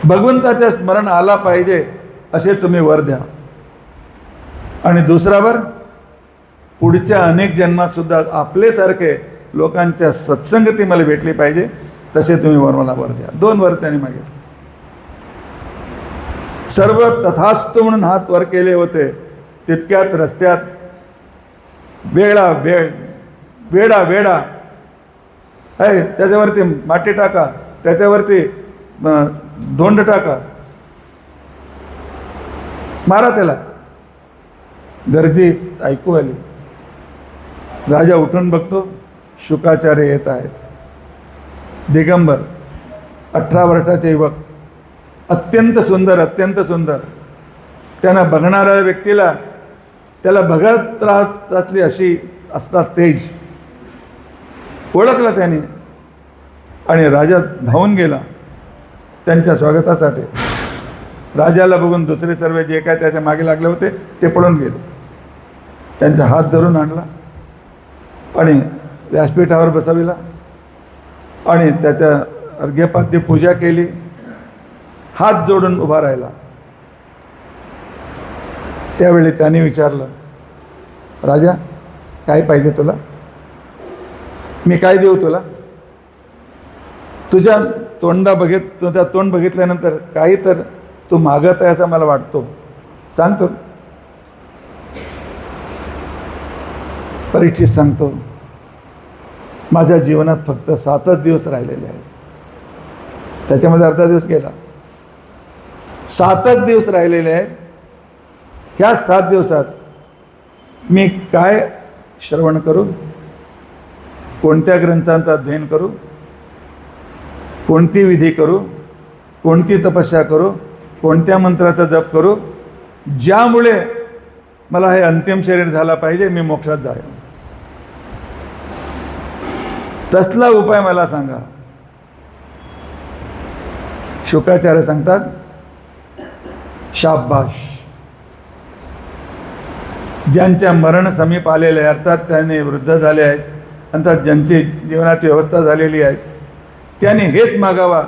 भगवंताचं स्मरण आला पाहिजे असे तुम्ही वर द्या. आणि दुसरा वर, पुढच्या अनेक जन्मात सुद्धा आपलेसारखे लोकांच्या सत्संगती मला भेटली पाहिजे, तसे तुम्ही मला वर द्या. 2 वर त्यांनी मागितले. सर्व तथास्तु म्हणून हात वर केले होते. तितक्यात रस्त्यात वेडा आहे, त्याच्यावरती माती टाका, त्याच्यावरती धोंड टाका, मारा त्याला. गर्दी ऐकू आली. राजा उठून बघतो, शुकाचार्य येत आहेत. दिगंबर 18 वर्षाचे युवक, अत्यंत सुंदर, अत्यंत सुंदर. त्यांना बघणाऱ्या व्यक्तीला त्याला बघत राहत असली अशी असतात तेज. ओळखलं त्याने आणि राजा धावून गेला त्यांच्या स्वागतासाठी. राजाला बघून दुसरे सर्व जे काय त्याच्या मागे लागले होते ते पळून गेले. त्यांचा हात धरून आणला आणि व्यासपीठावर बसविला आणि त्याच्या अर्घ्यपाद्य पूजा केली. हात जोडून उभा राहिला. त्यावेळी त्याने विचारलं, राजा काय पाहिजे तुला? मी काय देऊ तुला? तुझ्या तुझ्या तोंड बघितल्यानंतर काही तर तू मागत आहे असं मला वाटतो. सांगतो. परीक्षित सांगतो, माझ्या जीवनात फक्त 7च दिवस राहिलेले आहेत. त्याच्यामध्ये अर्धा दिवस गेला. 7च दिवस राहिलेले आहेत. ह्या 7 दिवसात मी काय श्रवण करू, कोणत्या ग्रंथांचा अध्ययन करू, कोणती विधी करू, कोणती तपस्या करू, कोणत्या मंत्राचा जप करू, ज्यामुळे मला हे अंतिम शरीर झाला पाहिजे, मी मोक्षात जाईल. तसला उपाय मला सांगा. शुकाचार्य सांगतात, शाबाश. ज्यांच्या मरण समीप आलेले आहे, अर्थात त्याने वृद्ध झाले आहेत, अर्थात ज्यांची जीवनाची व्यवस्था झालेली आहे, त्याने हेच मागावा,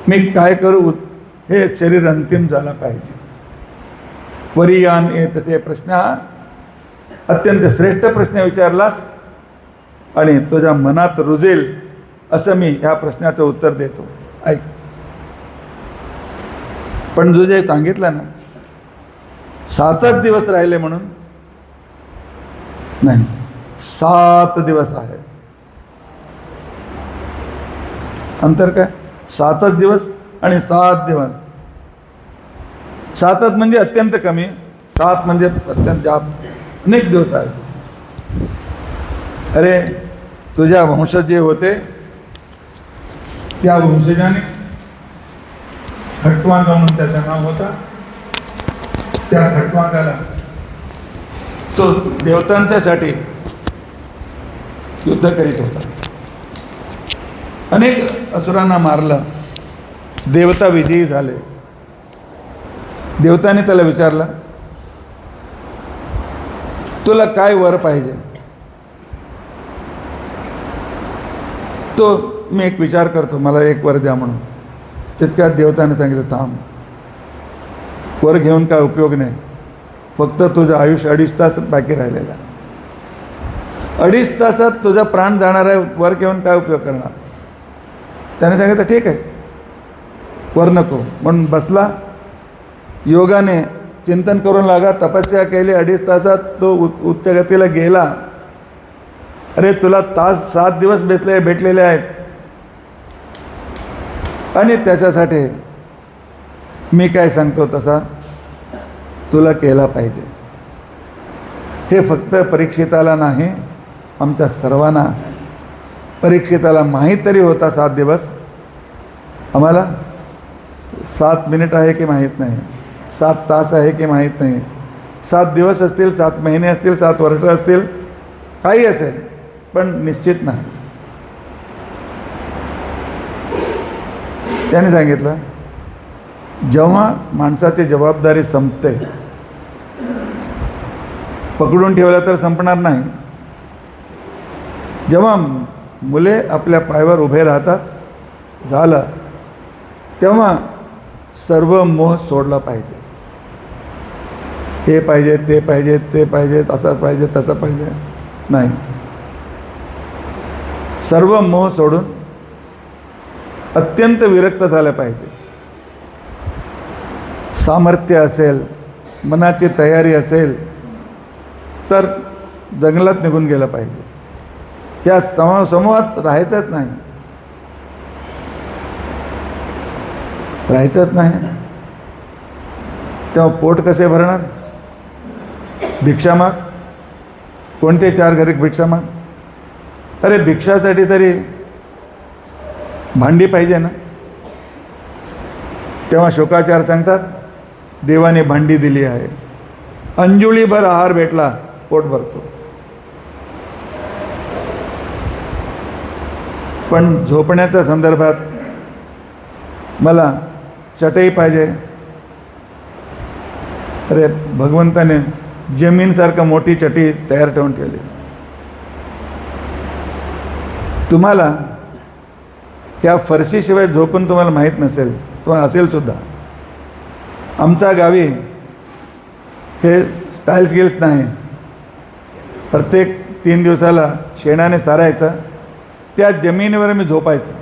मी काय करू, हे शरीर अंतिम झाला पाहिजे. वरियान येत ते प्रश्न हा अत्यंत श्रेष्ठ प्रश्न विचारलास आणि तुझ्या मनात रुजेल असं मी ह्या प्रश्नाचं उत्तर देतो. ऐक. पण तुझे सांगितलं ना 7च दिवस राहिले म्हणून, नाही 7 दिवस आहे. अंतर काय? 7च दिवस आणि 7 दिवस. 7च म्हणजे अत्यंत कमी, 7 म्हणजे अत्यंत अनेक दिवस आहेत. अरे तुझ्या वंशज जे होते त्या वंशजाने खटवांग म्हणून त्याचं नाव होता, त्या खटवांगाला तो देवतांच्यासाठी युद्ध करीत होता. अनेक असुरांना मारलं. देवता विजयी झाले. देवताने त्याला विचारलं, तुला काय वर पाहिजे? तो मी एक विचार करतो, मला एक वर द्या म्हणून. तितक्यात देवताने सांगितलं, थांब, वर घेऊन काय उपयोग नाही, फक्त तुझं आयुष्य 2.5 तास बाकी राहिलेला. 2.5 तासात तुझा प्राण जाणार आहे, वर घेऊन काय उपयोग करणार? त्याने सांगितलं ठीक आहे, वर नको. म्हणून बसला. योगाने चिंतन करून लागा, तपस्या केली. 2.5 तासात तो उच्च गतीला गेला. अरे तुला 7 दिवस भेटलेले आहेत आणि त्याच्यासाठी मी काय सांगतो तसा तुला केला पाहिजे. हे फक्त परीक्षिताला नाही, आमच्या सर्वांना. परीक्षिताला माहीत तरी होता 7 दिवस. आम्हाला 7 मिनिट आहे की माहीत नाही, 7 तास आहे की माहीत नाही, 7 दिवस असतील, 7 महिने असतील, 7 वर्ष असतील, काही असेल, पण निश्चित नाही. त्याने सांगितलं, जेव्हा माणसाची जबाबदारी संपते, पकडून ठेवलं तर संपणार नाही. जेव्हा मुले आपल्या पायावर उभे राहतात, झालं, तेव्हा सर्व मोह सोडला पाहिजे. हे पाहिजे, ते पाहिजे, ते पाहिजे, असं पाहिजे, तसं पाहिजे, नाही. सर्व मोह सोडून अत्यंत विरक्त झालं पाहिजे. सामर्थ्य असेल, मनाची तयारी असेल तर जंगलात निघून गेलं पाहिजे. या समूहात राहायचंच नाही, राहायचंच नाही. तेव्हा पोट कसे भरणार? भिक्षा माग. कोणते 4 घरी भिक्षा माग? अरे भिक्षासाठी तरी भांडी पाहिजे ना, तेव्हा शोकाचार्य सांगतात देवाने भांडी दिली आहे, अंजुळीभर आहार भेटला पोट भरतो. पण झोपण्याच्या संदर्भात मला चटई पाहिजे. अरे भगवंताने जमीनसारखं मोठी चटई तयार ठेवून ठेवली. तुम्हाला या फरशीशिवाय झोपून तुम्हाला माहीत नसेल, तुम्हाला असेल सुद्धा. आमच्या गावी हे टाईल्स गिल्स नाही, प्रत्येक 3 दिवसाला शेणाने सारायचं, त्या जमिनीवर मी झोपायचं.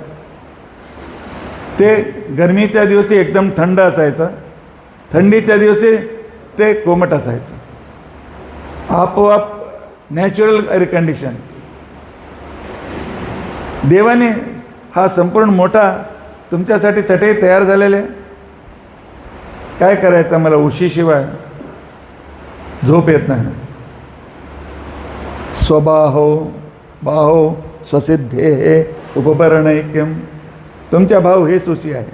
ते गरमीच्या दिवशी एकदम थंड असायचं, थंडीच्या दिवशी ते कोमट असायचं. आपोआप नॅचरल एअर कंडिशन. देवाने हा संपूर्ण मोठा तुमच्यासाठी चटई तयार झालेले. काय करायचं, मला उशीशिवाय झोप येत नाही. स्वबाहो बाहो स्वसिद्धे हे उपपरणैक्यम. तुमच्या भाऊ हे सुशी आहे,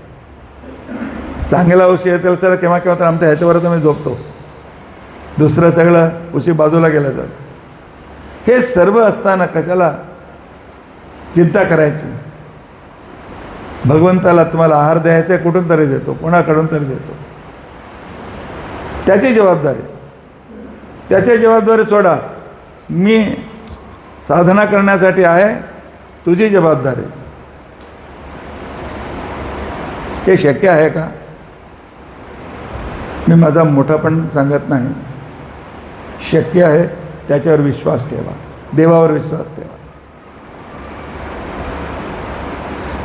चांगला उशी आहे त्याला तर केव्हा केव्हा तर आमच्या ह्याच्यावरच आम्ही झोपतो, दुसरं सगळं उशी बाजूला गेलं तर. हे सर्व असताना कशाला चिंता करायची. भगवंताला तुम्हाला आहार द्यायचा कुठून तरी देतो, कोणाकडून तरी देतो. त्याची जबाबदारी सोडा. मी साधना करण्यासाठी आहे, तुझी जबाबदारी. हे शक्य आहे का? मी माझा मोठापण सांगत नाही, शक्य आहे. त्याच्यावर विश्वास ठेवा, देवावर विश्वास ठेवा.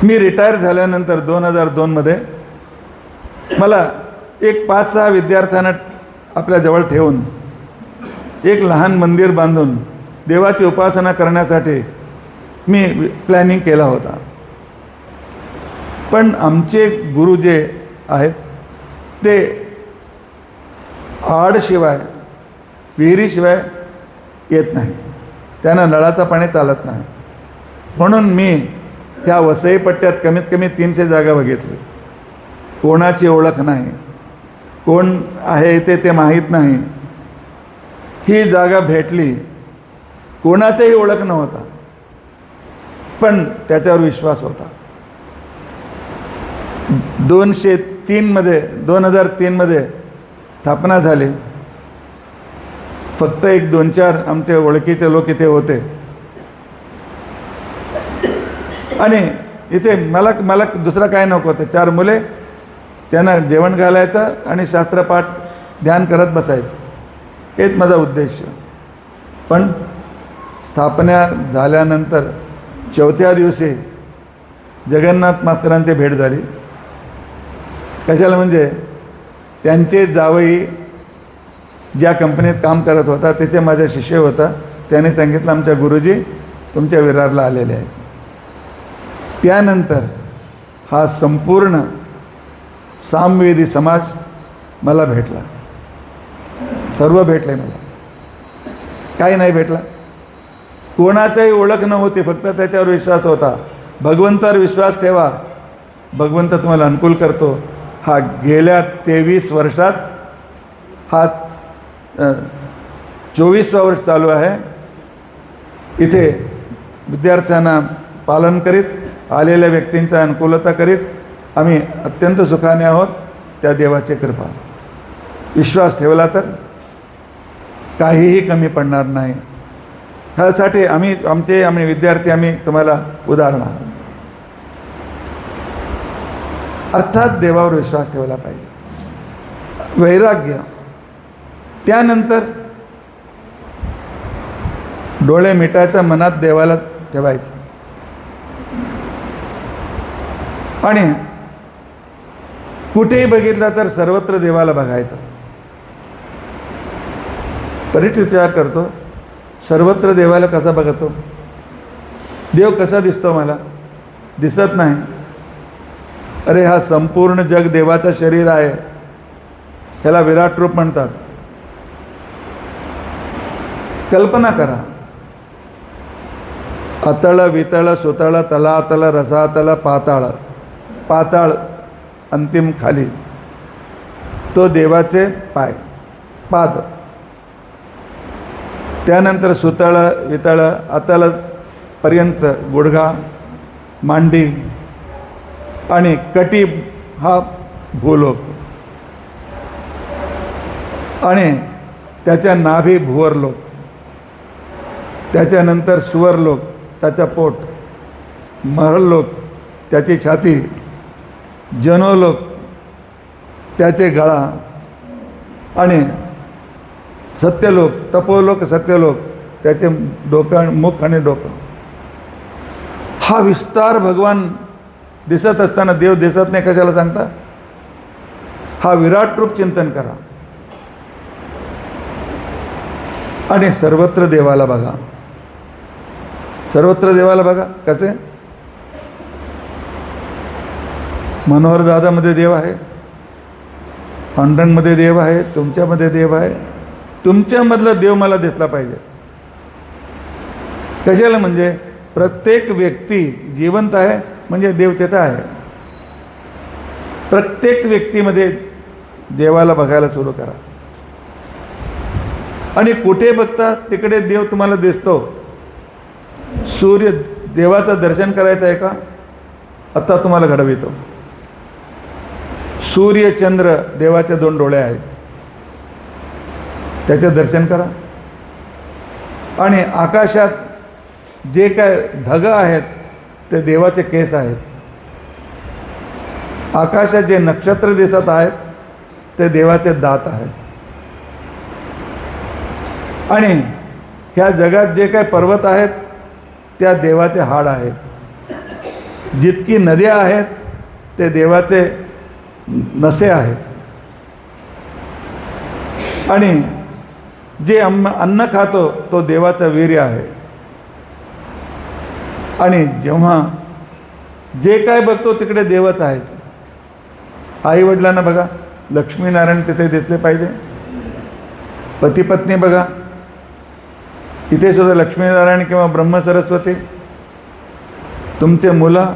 मी रिटायर झाल्यानंतर 2002मध्ये मला एक 5-6 विद्यार्थ्यांना आपल्याजवळ ठेवून एक लहान मंदिर बांधून देवाची उपासना करण्यासाठी मी प्लॅनिंग केला होता. पण आमचे गुरु जे आहेत ते आडशिवाय विहिरीशिवाय येत नाही, त्यांना नळाचं पाणी चालत नाही. म्हणून मी ह्या वसई पट्ट्यात कमीत कमी 300 जागा बघितली. कोणाची ओळख नाही, कोण आहे ते माहीत नाही. ही जागा भेटली, कोणाचाही ओळख नव्हता, पण त्याच्यावर विश्वास होता. 2003मध्ये स्थापना झाली. फक्त 1-2-4 आमचे ओळखीचे लोक इथे होते. आणि इथे मला दुसरं काय नको होतं. 4 मुले, त्यांना जेवण घालायचं आणि शास्त्रपाठ ध्यान करत बसायचं, हेच माझा उद्देश. पण स्थापना झाल्यानंतर 4थ्या दिवशी जगन्नाथ मास्तरांची भेट झाली. कशाला म्हणजे त्यांचे जावई ज्या कंपनीत काम करत होता त्याचे माझे शिष्य होता. त्याने सांगितलं आमच्या गुरुजी तुमच्या विरारला आलेले आहेत. त्यानंतर हा संपूर्ण सामवेदी समाज मला भेटला. सर्व भेटले मला, काही नाही भेटला. कोणाचाही ओळख नव्हती, फक्त त्याच्यावर विश्वास होता. भगवंतावर विश्वास ठेवा, भगवंत तुम्हाला अनुकूल करतो. हा गेल्या 23 वर्षात हा 24वा वर्ष चालू आहे. इथे विद्यार्थ्यांना पालन करीत, आलेल्या व्यक्तींचा अनुकूलता करीत आम्ही अत्यंत सुखाने आहोत. त्या देवाची कृपा. विश्वास ठेवला तर काहीही कमी पडणार नाही. ह्यासाठी आम्ही विद्यार्थी तुम्हाला उदाहरण आहोत. अर्थात देवावर विश्वास ठेवला पाहिजे. वैराग्य. त्यानंतर डोळे मिटायचं, मनात देवाला ठेवायचं. आणि कुठेही बघितलं तर सर्वत्र देवाला बघायचं. परीक्षित विचार करतो, सर्वत्र देवाला कसा बघतो? देव कसा दिसतो? मला दिसत नाही. अरे हा संपूर्ण जग देवाचं शरीर आहे. ह्याला विराट रूप म्हणतात. कल्पना करा, अतळ वितळ सुतळ तलातल रसातल पाताळ, पाताळ अंतिम खाली, तो देवाचे पाय पाद. त्यानंतर सुतळ वितळ अतळ पर्यंत गुडघा मांडी आणि कटी हा भूलोक आणि त्याच्या नाभी भुवरलोक. त्याच्यानंतर सुवरलोक त्याचा पोट, महरलोक त्याची छाती, जनोलोक त्याचे गळा आणि सत्यलोक तपोलोक सत्यलोक त्याचे डोकं मुख आणि डोकं. हा विस्तार भगवान दिसत असताना देव दिसत नाही कशाला सांगता. हा विराट रूप चिंतन करा आणि सर्वत्र देवाला बघा. सर्वत्र देवाला बघा कसे. मनोहर दादामध्ये देव आहे, पांडुरंगमध्ये देव आहे, तुमच्यामध्ये देव आहे. तुमच्यामधला देव मला दिसला पाहिजे. कशाला म्हणजे प्रत्येक व्यक्ती जिवंत आहे म्हणजे देव तिथं आहे. प्रत्येक व्यक्तीमध्ये देवाला बघायला सुरू करा आणि कुठे बघता तिकडे देव तुम्हाला दिसतो. सूर्य देवाचं दर्शन करायचं आहे का, आता तुम्हाला घडवितो. सूर्य चंद्र देवाचे 2 डोळे आहेत, त्याचे दर्शन करा. आणि आकाशात जे काय ढग आहेत ते देवाचे केस आहेत. आकाशात जे नक्षत्र दिसत आहेत ते देवाचे दात आहेत. आणि ह्या जगात जे काय पर्वत आहेत त्या देवाचे हाड आहेत. जितकी नद्या आहेत ते देवाचे नसे आहेत. आणि जे अन्न खातो तो देवाचा वीर्य आहे. आणि जेव्हा जे काय बघतो तिकडे देवच आहेत. आईवडिलांना बघा, लक्ष्मीनारायण तिथे दिसले पाहिजे. पती पत्नी बघा, इथे सुद्धा लक्ष्मीनारायण किंवा ब्रह्मसरस्वती. तुमचे मुलं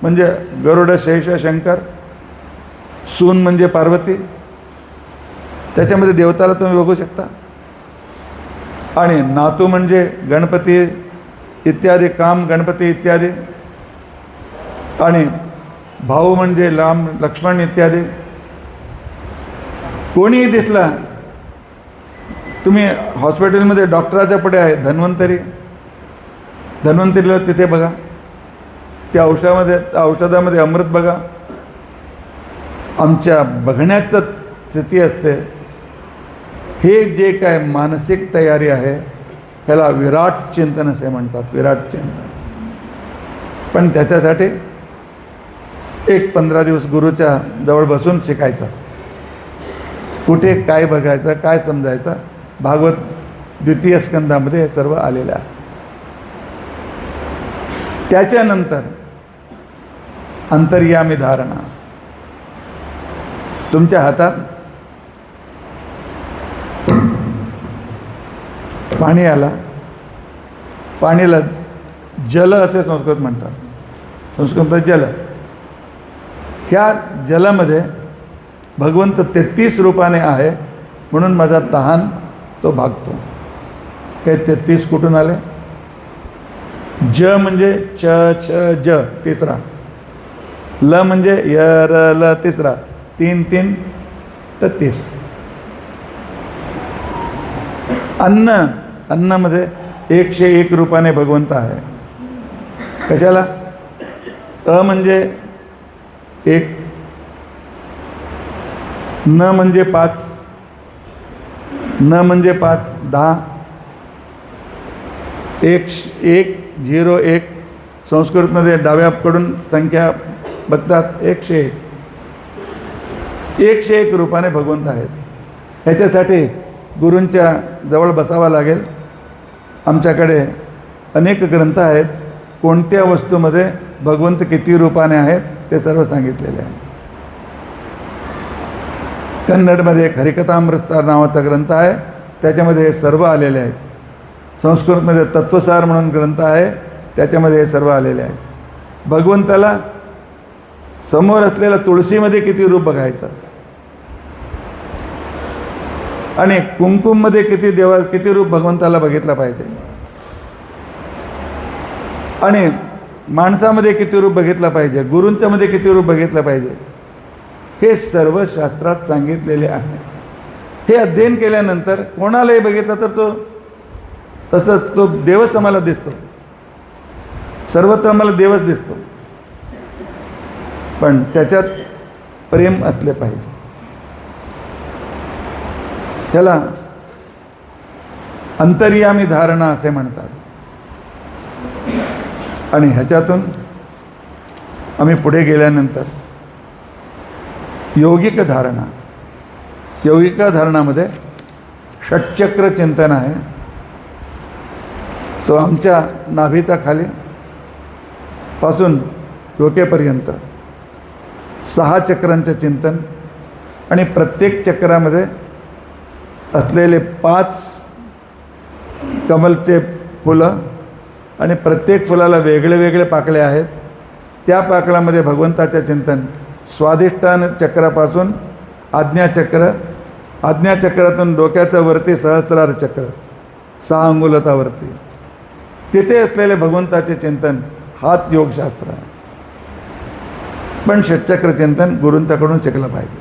म्हणजे गरुड शेष शंकर, सून म्हणजे पार्वती, त्याच्यामध्ये देवताला तुम्ही बघू शकता. आणि नातू म्हणजे गणपती इत्यादी, काम गणपती इत्यादी. आणि भाऊ म्हणजे राम लक्ष्मण इत्यादी. कोणीही दिसला, तुम्ही हॉस्पिटलमध्ये डॉक्टराच्या पुढे आहे धन्वंतरी, धन्वंतरीला तिथे बघा. त्या औषधामध्ये अमृत बघा. आमच्या बघण्याचं स्थिती असते. हे जे काय मानसिक तयारी आहे ह्याला विराट चिंतन असे म्हणतात, विराट चिंतन. पण त्याच्यासाठी 15 दिवस गुरुच्या जवळ बसून शिकायचं असतं. कुठे काय बघायचं, काय समजायचं. भागवत 2य स्कंदामध्ये हे सर्व आलेलं आहे. त्याच्यानंतर अंतर्यामी धारणा. तुमच्या हातात पाणी आला, पाणीला जल असे संस्कृत म्हणतात. संस्कृतमध्ये जल. ह्या जलामध्ये भगवंत 33 रूपाने आहे म्हणून माझा तहान तो भागतो. हे 33 कुठून आले. ज म्हणजे च छ ज तिसरा, ल म्हणजे य र ल तिसरा, 3 3 33. अन्न, अन्नामध्ये 101 रूपाने भगवंत आहे. कशाला. अ म्हणजे 1, न म्हणजे 5, न म्हणजे 5 10, 101 संस्कृतमध्ये डाव्याकडून संख्या बघतात 101. 101 रूपाने भगवंत आहेत. ह्याच्यासाठी गुरूंच्या जवळ बसावं लागेल. आमच्याकडे अनेक ग्रंथ आहेत. कोणत्या वस्तूमध्ये भगवंत किती रूपाने आहेत ते सर्व सांगितलेले आहे. कन्नडमध्ये एक हरिकथामृतसार नावाचा ग्रंथ आहे, त्याच्यामध्ये हे सर्व आलेले आहेत. संस्कृतमध्ये तत्वसार म्हणून ग्रंथ आहे, त्याच्यामध्ये हे सर्व आलेले आहेत. भगवंताला समोर असलेल्या तुळशीमध्ये किती रूप बघायचं आणि कुंकुममध्ये किती रूप भगवंताला बघितलं पाहिजे आणि माणसामध्ये किती रूप बघितलं पाहिजे, गुरूंच्यामध्ये किती रूप बघितलं पाहिजे, हे सर्व शास्त्रात सांगितलेले आहे. हे अध्ययन केल्यानंतर कोणालाही बघितलं तर तो देवच तुम्हाला दिसतो, सर्वत्र मला देवच दिसतो, पण त्याच्यात प्रेम असले पाहिजे. त्याला अंतर्यामी धारणा असे म्हणतात. आणि ह्याच्यातून आम्ही पुढे गेल्यानंतर यौगिक धारणामध्ये षटचक्र चिंतन आहे. तो आमच्या नाभीचा खाली पासून डोक्यापर्यंत 6 चक्रांचं चिंतन आणि प्रत्येक चक्रामध्ये असलेले 5 कमलचे फुलं आणि प्रत्येक फुलाला वेगळे वेगळे पाकळे आहेत. त्या पाकळामध्ये भगवंताचे चिंतन. स्वाधिष्ठान चक्रापासून आज्ञाचक्रातून डोक्याचं वरती सहस्रार चक्र 6 अंगुलतावरती तिथे असलेले भगवंताचे चिंतन, हाच योगशास्त्र आहे. पण षटचक्र चिंतन गुरूंच्याकडून शिकलं पाहिजे.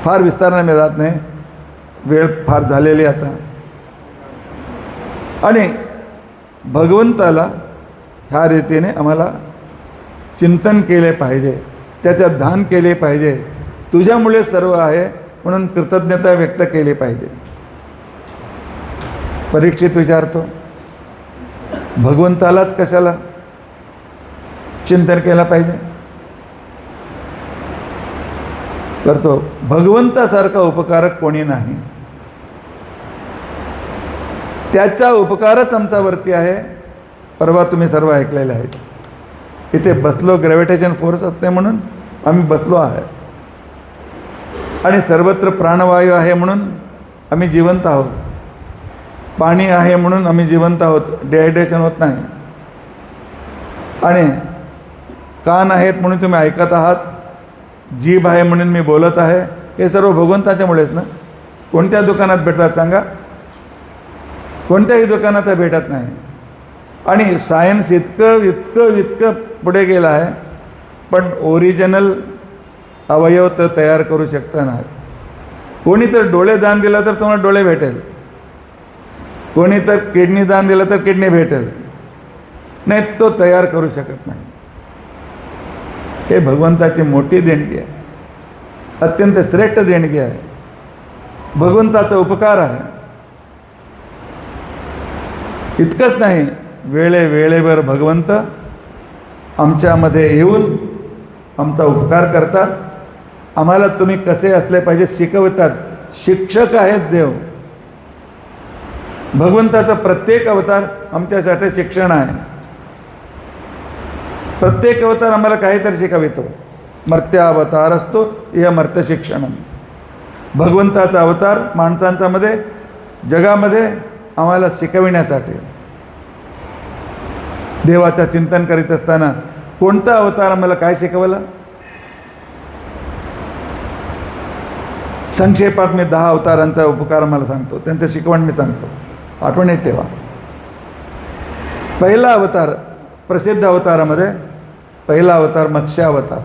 फार विस्ताराने मी जात नाही, वेळ फार झालेली आता. आणि भगवंताला ह्या रीतीने आम्हाला चिंतन केले पाहिजे, त्याच्यात ध्यान केले पाहिजे. तुझ्यामुळे सर्व आहे म्हणून कृतज्ञता व्यक्त केली पाहिजे. परीक्षित विचारतो, भगवंतालाच कशाला चिंतन केलं पाहिजे? करतो, भगवंतासारखा उपकारक कोणी नाही. त्याचा उपकारच आमच्यावरती आहे. परवा तुम्ही सर्व ऐकलेले आहेत. इथे बसलो, ग्रॅव्हिटेशन फोर्स असते म्हणून आम्ही बसलो आहे आणि सर्वत्र प्राणवायू आहे म्हणून आम्ही जिवंत आहोत. पाणी आहे म्हणून आम्ही जिवंत आहोत, डिहायड्रेशन होत नाही. आणि कान आहेत म्हणून तुम्ही ऐकत आहात, जीभ आहे म्हणून मी बोलत आहे. हे सर्व भगवंताच्यामुळेच ना. कोणत्या दुकानात भेटतात सांगा? कोणत्याही दुकानात भेटत नाही. आणि सायन्स इतकं पुढे गेलं आहे, पण ओरिजिनल अवयव तर तयार करू शकता नाही. कोणी तर डोळे दान दिलं तर तुम्हाला डोळे भेटेल, कोणी तर किडनी दान दिलं तर किडनी भेटेल, नाही तो तयार करू शकत नाही. हे भगवंताची मोठी देणगी आहे, अत्यंत श्रेष्ठ देणगी आहे, भगवंताचा उपकार आहे. इतकंच नाही, वेळेवर भगवंत आमच्यामध्ये येऊन आमचा उपकार करतात. आम्हाला तुम्ही कसे असले पाहिजे शिकवतात. शिक्षक आहेत देव. भगवंताचा प्रत्येक अवतार आमच्यासाठी शिक्षण आहे. प्रत्येक अवतार आम्हाला काहीतरी शिकवितो. मर्त्यावतार असतो या मर्त्य शिक्षण. भगवंताचा अवतार माणसांचा मध्ये जगामध्ये आम्हाला शिकविण्यासाठी. देवाचं चिंतन करीत असताना कोणता अवतार आम्हाला काय शिकवलं? संक्षेपात मी 10 अवतारांचा उपकार मला सांगतो, त्यांचं शिकवण मी सांगतो, आठवणीत ठेवा. पहिला अवतार, प्रसिद्ध अवतारामध्ये पहिला अवतार मत्स्य अवतार.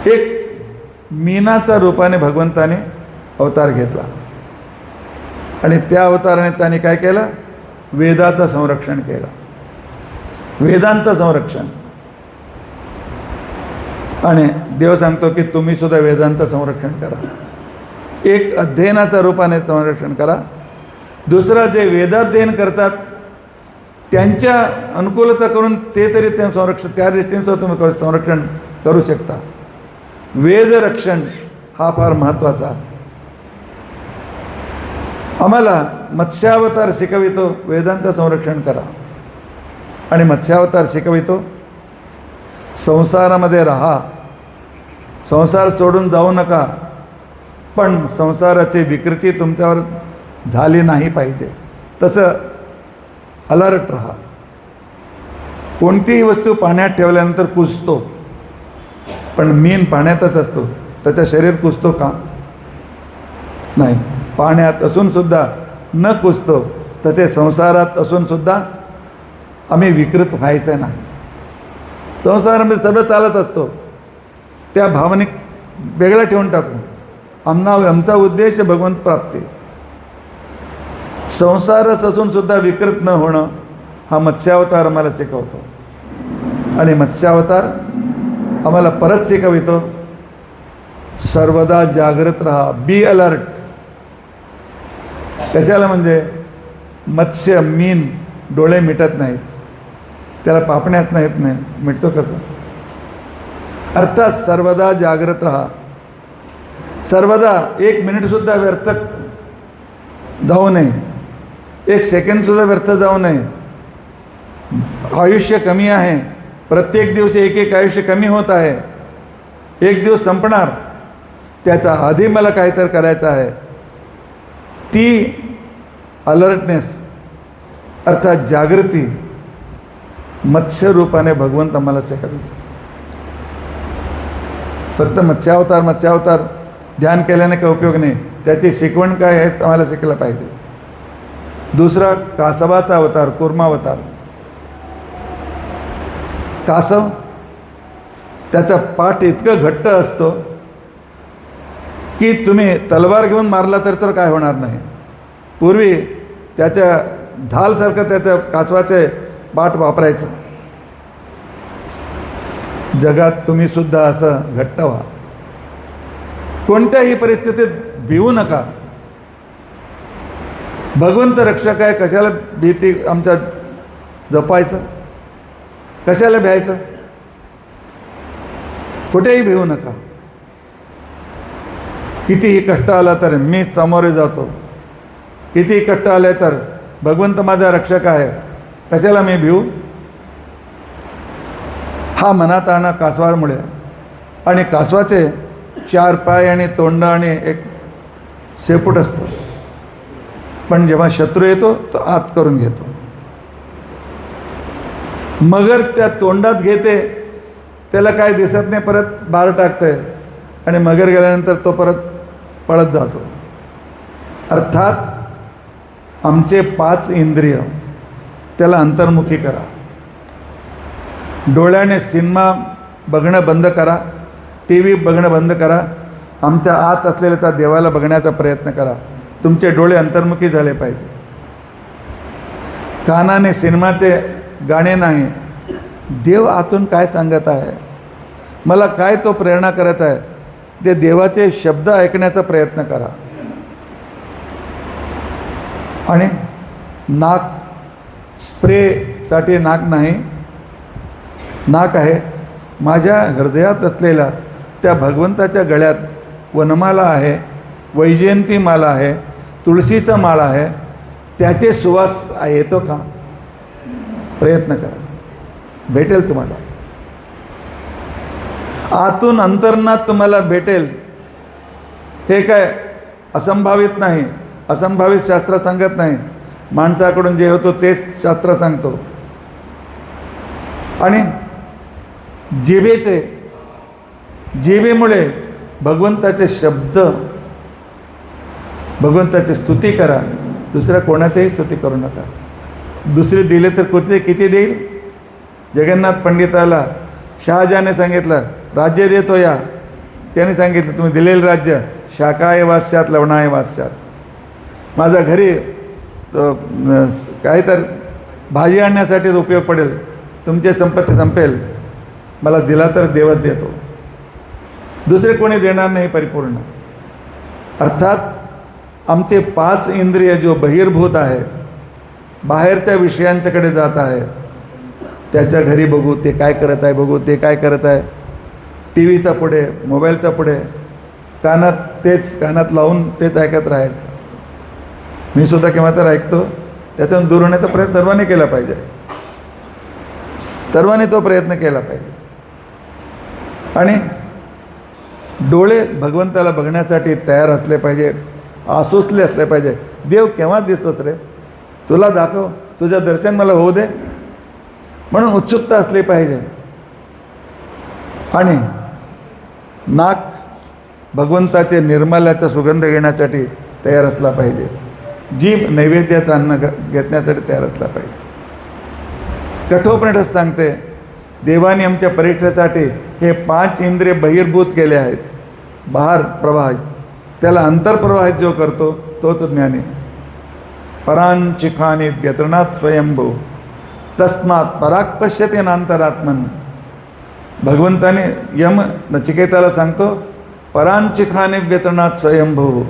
एक मीनाचा रूपाने भगवंताने अवतार घेतला आणि त्या अवताराने त्याने काय केलं? वेदाचं संरक्षण केलं, वेदांचं संरक्षण. आणि देव सांगतो की तुम्ही सुद्धा वेदांचं संरक्षण करा. एक अध्ययनाच्या रूपाने संरक्षण करा. दुसरा, जे वेदाध्ययन करतात त्यांच्या अनुकूलता करून ते तरी ते संरक्षण, त्या दृष्टीने तुम्ही संरक्षण करू शकता. वेदरक्षण हा फार महत्त्वाचा. आम्हाला मत्स्यावतार शिकवितो वेदांचं संरक्षण करा, आणि मत्स्यावतार शिकवितो संसारामध्ये राहा, संसार सोडून जाऊ नका, पण संसाराची विकृती तुमच्यावर झाली नाही पाहिजे. तसं अलर्ट राहा. कोणतीही वस्तू पाण्यात ठेवल्यानंतर कुजतो, पण मीन पाण्यातच असतो, त्याचं शरीर कुजतो का? नाही. पाण्यात असूनसुद्धा न कुजतो, तसे संसारात असूनसुद्धा आम्ही विकृत व्हायचं नाही. संसारामध्ये सगळं चालत असतो, त्या भावनिक वेगळा ठेवून टाकू. आमचा उद्देश भगवंत प्राप्ती. संसारच असूनसुद्धा विकृत न होणं हा मत्स्यावतार आम्हाला शिकवतो. आणि मत्स्यावतार आम्हाला परत शिकवितो, सर्वदा जागृत राहा, बी अलर्ट. कशाला? म्हणजे मत्स्य मीन डोळे मिटत नाहीत, त्याला पापण्यात नाहीत, नाही मिटतो कसं? अर्थात सर्वदा जागृत राहा. सर्वदा एक मिनिटसुद्धा व्यर्थ जाऊ नये, एक सेकंडसुद्धा व्यर्थ जाऊ नये. आयुष्य कमी आहे, प्रत्येक दिवशी एक एक आयुष्य कमी होत आहे. एक दिवस संपणार, त्याचा आधी मला काहीतरी करायचं आहे. ती अलर्टनेस अर्थात जागृती मत्स्य रूपाने भगवंत आम्हाला शिकवितो. फक्त मत्स्यावतार ध्यान केल्याने काही उपयोग नाही, त्याची शिकवण काय आहे आम्हाला शिकलं पाहिजे. दुसरा कासवाचा अवतार, कूर्मावतार. कासव, त्याचा पाठ इतकं घट्ट असतो की तुम्ही तलवार घेऊन मारला तर काय होणार नाही. पूर्वी त्याच्या ढालसारखं त्याच्या कासवाचे पाठ वापरायचं. जगात तुम्ही सुद्धा असं घट्ट व्हा. कोणत्याही परिस्थितीत भिवू नका. भगवंत रक्षक आहे, कशाला भीती आमच्या जपायचं, कशाला भ्यायचं? कुठेही भिवू नका. कितीही कष्ट आला तर मी सामोरे जातो, कितीही कष्ट आले तर भगवंत माझा रक्षक आहे, कशाला मी भिवू? हा मनात आणा कासवामुळे. आणि कासवाचे 4 पाय आणि तोंड आणि एक शेपूट असतं, पण जेव्हा शत्रू येतो तो आत करून घेतो. मगर त्या तोंडात घेते, त्याला काय दिसत नाही, परत बार टाकते आणि मगर गेल्यानंतर तो परत पळत जातो. अर्थात आमचे 5 इंद्रिय त्याला अंतर्मुखी करा. डोळ्याने सिनेमा बघणं बंद करा, टी व्ही बघणं बंद करा. आमच्या आत असलेल्या त्या देवाला बघण्याचा प्रयत्न करा. तुमचे डोळे अंतर्मुखी झाले पाहिजे. कानाने सिनेमाचे गाणे नाही, देव आतून काय सांगत आहे, मला काय तो प्रेरणा करत आहे, ते देवाचे शब्द ऐकण्याचा प्रयत्न करा. आणि नाक, स्प्रेसाठी नाक नाही, नाक आहे माझ्या हृदयात असलेला त्या भगवंताच्या गळ्यात वनमाला आहे, वैजयंती माला आहे, तुळशीचा माळा आहे, त्याचे सुवास येतो का? प्रयत्न करा, भेटेल तुम्हाला. आतून अंतर्नात तुम्हाला भेटेल. हे काय असंभावित नाही, असंभावित शास्त्र सांगत नाही. माणसाकडून जे होतो तेच शास्त्र सांगतो. आणि जिभेमुळे भगवंताचे शब्द, भगवंताची स्तुती करा. दुसऱ्या कोणाचीही स्तुती करू नका. दुसरे दिले तर कुठे किती देईल? जगन्नाथ पंडिताला शहाजहाने सांगितलं राज्य देतो या, त्याने सांगितलं तुम्ही दिलेलं राज्य शाकाय वास्यात लवणाय वास्यात. माझा घरी काही तर भाजी आणण्यासाठी उपयोग पडेल, तुमची संपत्ती संपेल, मला दिला तर देवच देतो, दुसरे कोणी देणार नाही परिपूर्ण. अर्थात आमचे 5 इंद्रिय जो बहिर्भूत आहे, बाहेरच्या विषयांच्याकडे जात आहे, त्याच्या घरी बघू ते काय करत आहे, बघू ते काय करत आहे, टी व्हीचा पुढे, मोबाईलचा पुढे, कानात लावून तेच ऐकत राहायचं. मी सुद्धा केव्हा तर ऐकतो. त्याच्यातून दूर होण्याचा प्रयत्न सर्वांनी केला पाहिजे. सर्वांनी तो प्रयत्न केला पाहिजे. आणि डोळे भगवंताला बघण्यासाठी तयार असले पाहिजे, आसुसले असले पाहिजे. देव केव्हा दिसतोस रे, तुला दाखव, तुझं दर्शन मला होऊ दे, म्हणून उत्सुकता असली पाहिजे. आणि नाक भगवंताचे निर्मल्याचा सुगंध घेण्यासाठी तयार असला पाहिजे. जीभ नैवेद्याचं अन्न घेण्यासाठी तयार असला पाहिजे. कठोपनिषद सांगते, देवाने आमच्या परीक्षेसाठी हे 5 इंद्रिय बहिर्भूत केले आहेत. बाहेर प्रवाहित, त्याला अंतर्प्रवाहित जो करतो तोच ज्ञानी. परांचिखाने व्यतरणात स्वयंभू तस्मात पराक पश्यते नांतरात्मन. भगवंताने यम नचिकेताला सांगतो, परांचिखाने व्यतरणात स्वयंभू.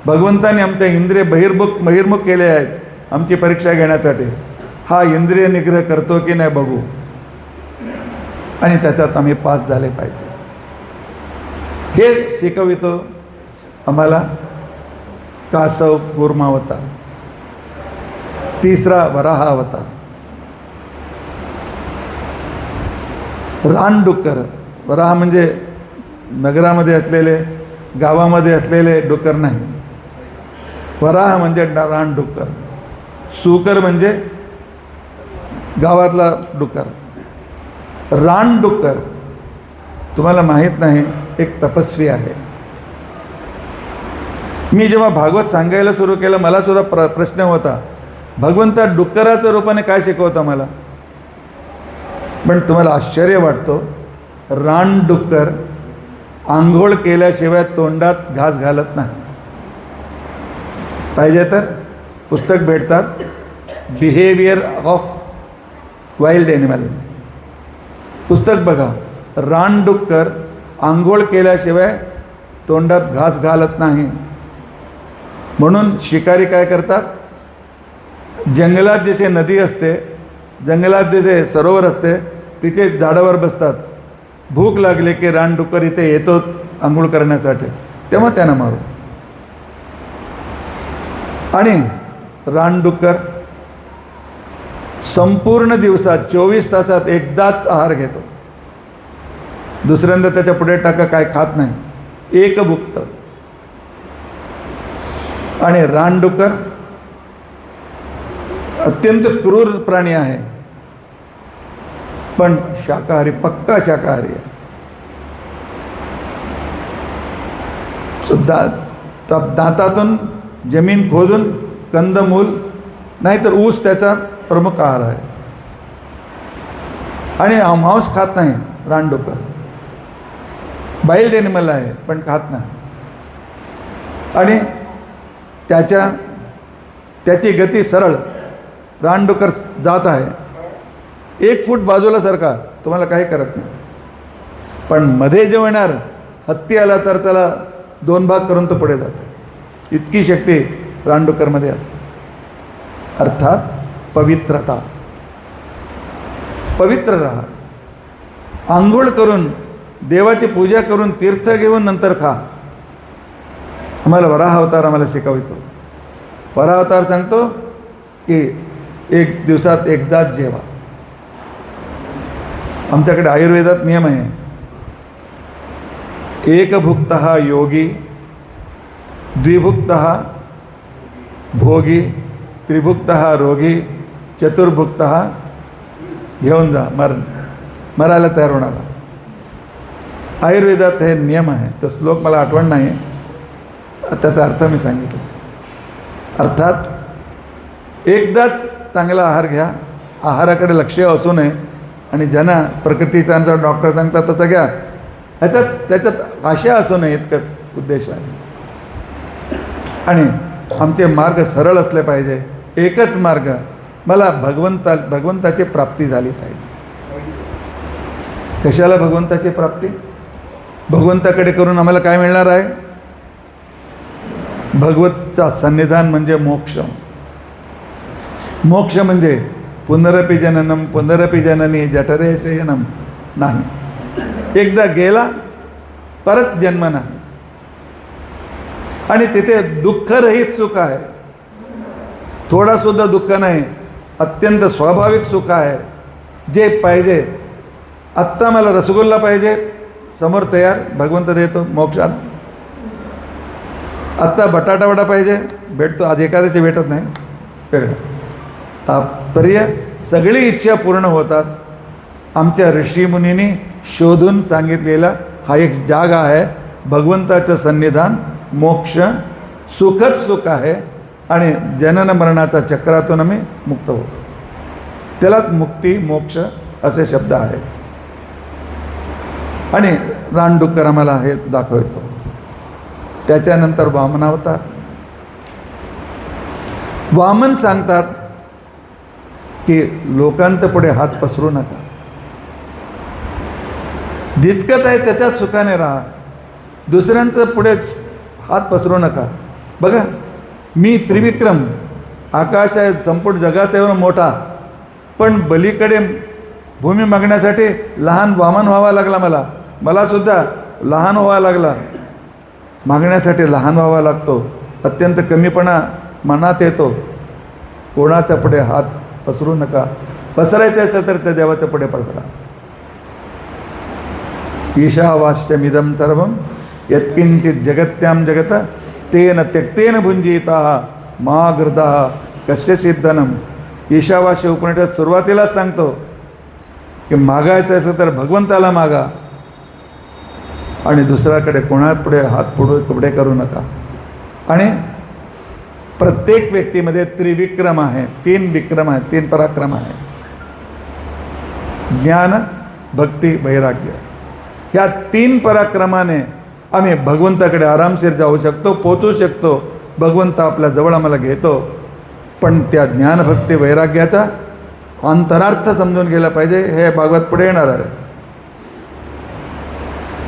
भगवंताने आमच्या इंद्रिय बहिर्मुख केले आहेत आमची परीक्षा घेण्यासाठी. हा इंद्रिय निग्रह करतो की नाही बघू, आणि त्याच्यात आम्ही पास झाले पाहिजे. हे शिकवितो आम्हाला कासव कूर्मावतार. तिसरा वराह अवतार. रानडुक्कर. वराह म्हणजे नगरामध्ये असलेले, गावामध्ये असलेले डुक्कर नाही. वराह म्हणजे रानडुक्कर. सुकर म्हणजे गावातला डुक्कर. रानडुक्कर तुम्हाला माहीत नाही, एक तपस्वी आहे. मी जेव्हा भागवत सांगायला सुरू केलं, मला सुद्धा प्रश्न होता, भगवंता डुक्कराच्या रूपाने काय शिकवता मला. पण तुम्हाला आश्चर्य वाटतो, रानडुक्कर आंघोळ केल्याशिवाय तोंडात घास घालत नाही. पाहिजे तर पुस्तक भेटतात, बिहेवियर ऑफ वाईल्ड ॲनिमल. पुस्तक बघा. रानडुक्कर आंघोळ केल्याशिवाय तोंडात घास घालत नाही. म्हणून शिकारी काय करतात, जंगलात जसे नदी असते, जंगलात जसे सरोवर असते, तिथे झाडावर बसतात. भूक लागले की रानडुक्कर इथे येतो आंघोळ करण्यासाठी, तेव्हा त्यांना मारू. आणि रानडुक्कर संपूर्ण दिवसात 24 तासात एकदाच आहार घेतो. दुसऱ्यांदा त्याच्या पुढे टाका काय खात नाही, एकभुक्त. आणि रानडुक्कर अत्यंत क्रूर प्राणी आहे, पण शाकाहारी, पक्का शाकाहारी आहे. दातातून जमीन खोदून कंदमूल नाहीतर ऊस त्याचा प्रमुख आहार आहे. आणि मांस खात नाही रानडुक्कर. वाईल्ड ॲनिमल आहे पण खात नाही. आणि त्याची गती सरळ. रानडुक्कर जात आहे 1 फूट बाजूला सरका, तुम्हाला काही करत नाही. पण मध्ये जेवणार हत्ती आला तर त्याला 2 भाग करून तो पुढे जाते. इतकी शक्ती रानडुक्करमध्ये असते. अर्थात पवित्रता. पवित्र राहा. आंघोळ करून देवाची पूजा करून तीर्थ घेऊन नंतर खा. आम्हाला वराह अवतार आम्हाला शिकवितो. वराह अवतार सांगतो की 1 दिवसात एकदाच जेवा. आमच्याकडे आयुर्वेदात नियम आहे, एकभुक्तः योगी, द्विभुक्तः भोगी, त्रिभुक्तः रोगी, चतुर्भुक्तः घेऊन जा मरायला तयार होणारा. आयुर्वेदात हे नियम आहे. तो श्लोक मला आठवण नाही, त्याचा अर्थ मी सांगितलं. अर्थात एकदाच चांगला आहार घ्या. आहाराकडे लक्ष असू नये. आणि ज्यांना प्रकृतीचा अनुसार डॉक्टर सांगतात तसं घ्या, त्याच्यात आशा असू नये इतकं उद्देश आहे. आणि आमचे मार्ग सरळ असले पाहिजे. एकच मार्ग, मला भगवंताची प्राप्ती झाली पाहिजे. कशाला भगवंताची प्राप्ती? भगवंताकडे करून आम्हाला काय मिळणार आहे? भगवतचा सन्निधान म्हणजे मोक्ष. मोक्ष म्हणजे पुनरपि जननम पुनरपि जननी जठरे शयनम नाही. एकदा गेला परत जन्म नाही. आणि तिथे दुःखरहित सुख आहे. थोडासुद्धा दुःख नाही, अत्यंत स्वाभाविक सुख आहे. जे पाहिजे, आत्ता मला रसगुल्ला पाहिजे, समोर तयार, भगवंत देतो मोक्षात. आत्ता बटाटा वडा पाहिजे, भेटतो. आज एखाद्याची भेटत नाही, वेगळं. तात्पर्य सगळी इच्छा पूर्ण होतात. आमच्या ऋषीमुनींनी शोधून सांगितलेला हा एक जागा आहे. भगवंताचं सन्निधान, मोक्ष, सुखच सुख आहे आणि जनन मरणाचा चक्रातून आम्ही मुक्त होतो. त्यालाच मुक्ती, मोक्ष असे शब्द आहेत. आणि रानडुक्कर आम्हाला हे दाखवतो. त्याच्यानंतर वामनावतार. वामन सांगतात की लोकांचं पुढे हात पसरू नका, जितकत आहे त्याच्यात सुखाने राहा, दुसऱ्यांचं पुढेच हात पसरू नका. बघा, मी त्रिविक्रम, आकाश आहे संपूर्ण जगाचा एवढा मोठा, पण बलीकडे भूमी मागण्यासाठी लहान वामन व्हावा लागला. मला सुद्धा लहान व्हावा लागला. मागण्यासाठी लहान व्हावा लागतो. अत्यंत कमीपणा मनात येतो. कोणाच्या पुढे हात पसरू नका. पसरायचे असेल तर त्या देवाच्या पुढे पसरा. ईशावास्यमिदं सर्वं यत्किंचित जगत्यां जगत तेन त्यक्तेन भुंजीता मा गृधा कस्य सिद्धनम. ईशावास्य उपनिषद सुरुवातीलाच सांगतो की मागायचं असेल तर भगवंताला मागा आणि दुसऱ्याकडे कोणापुढे हात पुढे करू नका. आणि प्रत्येक व्यक्तीमध्ये त्रिविक्रम आहे, 3 विक्रम आहे, 3 पराक्रम आहे. ज्ञान, भक्ती, वैराग्य. ह्या 3 पराक्रमाने आम्ही भगवंताकडे आरामशीर जाऊ शकतो, पोचू शकतो. भगवंत आपल्या जवळ आम्हाला घेतो. पण त्या ज्ञान, भक्ती, वैराग्याचा अंतरार्थ समजून गेला पाहिजे. हे भागवत पुढे येणार आहे.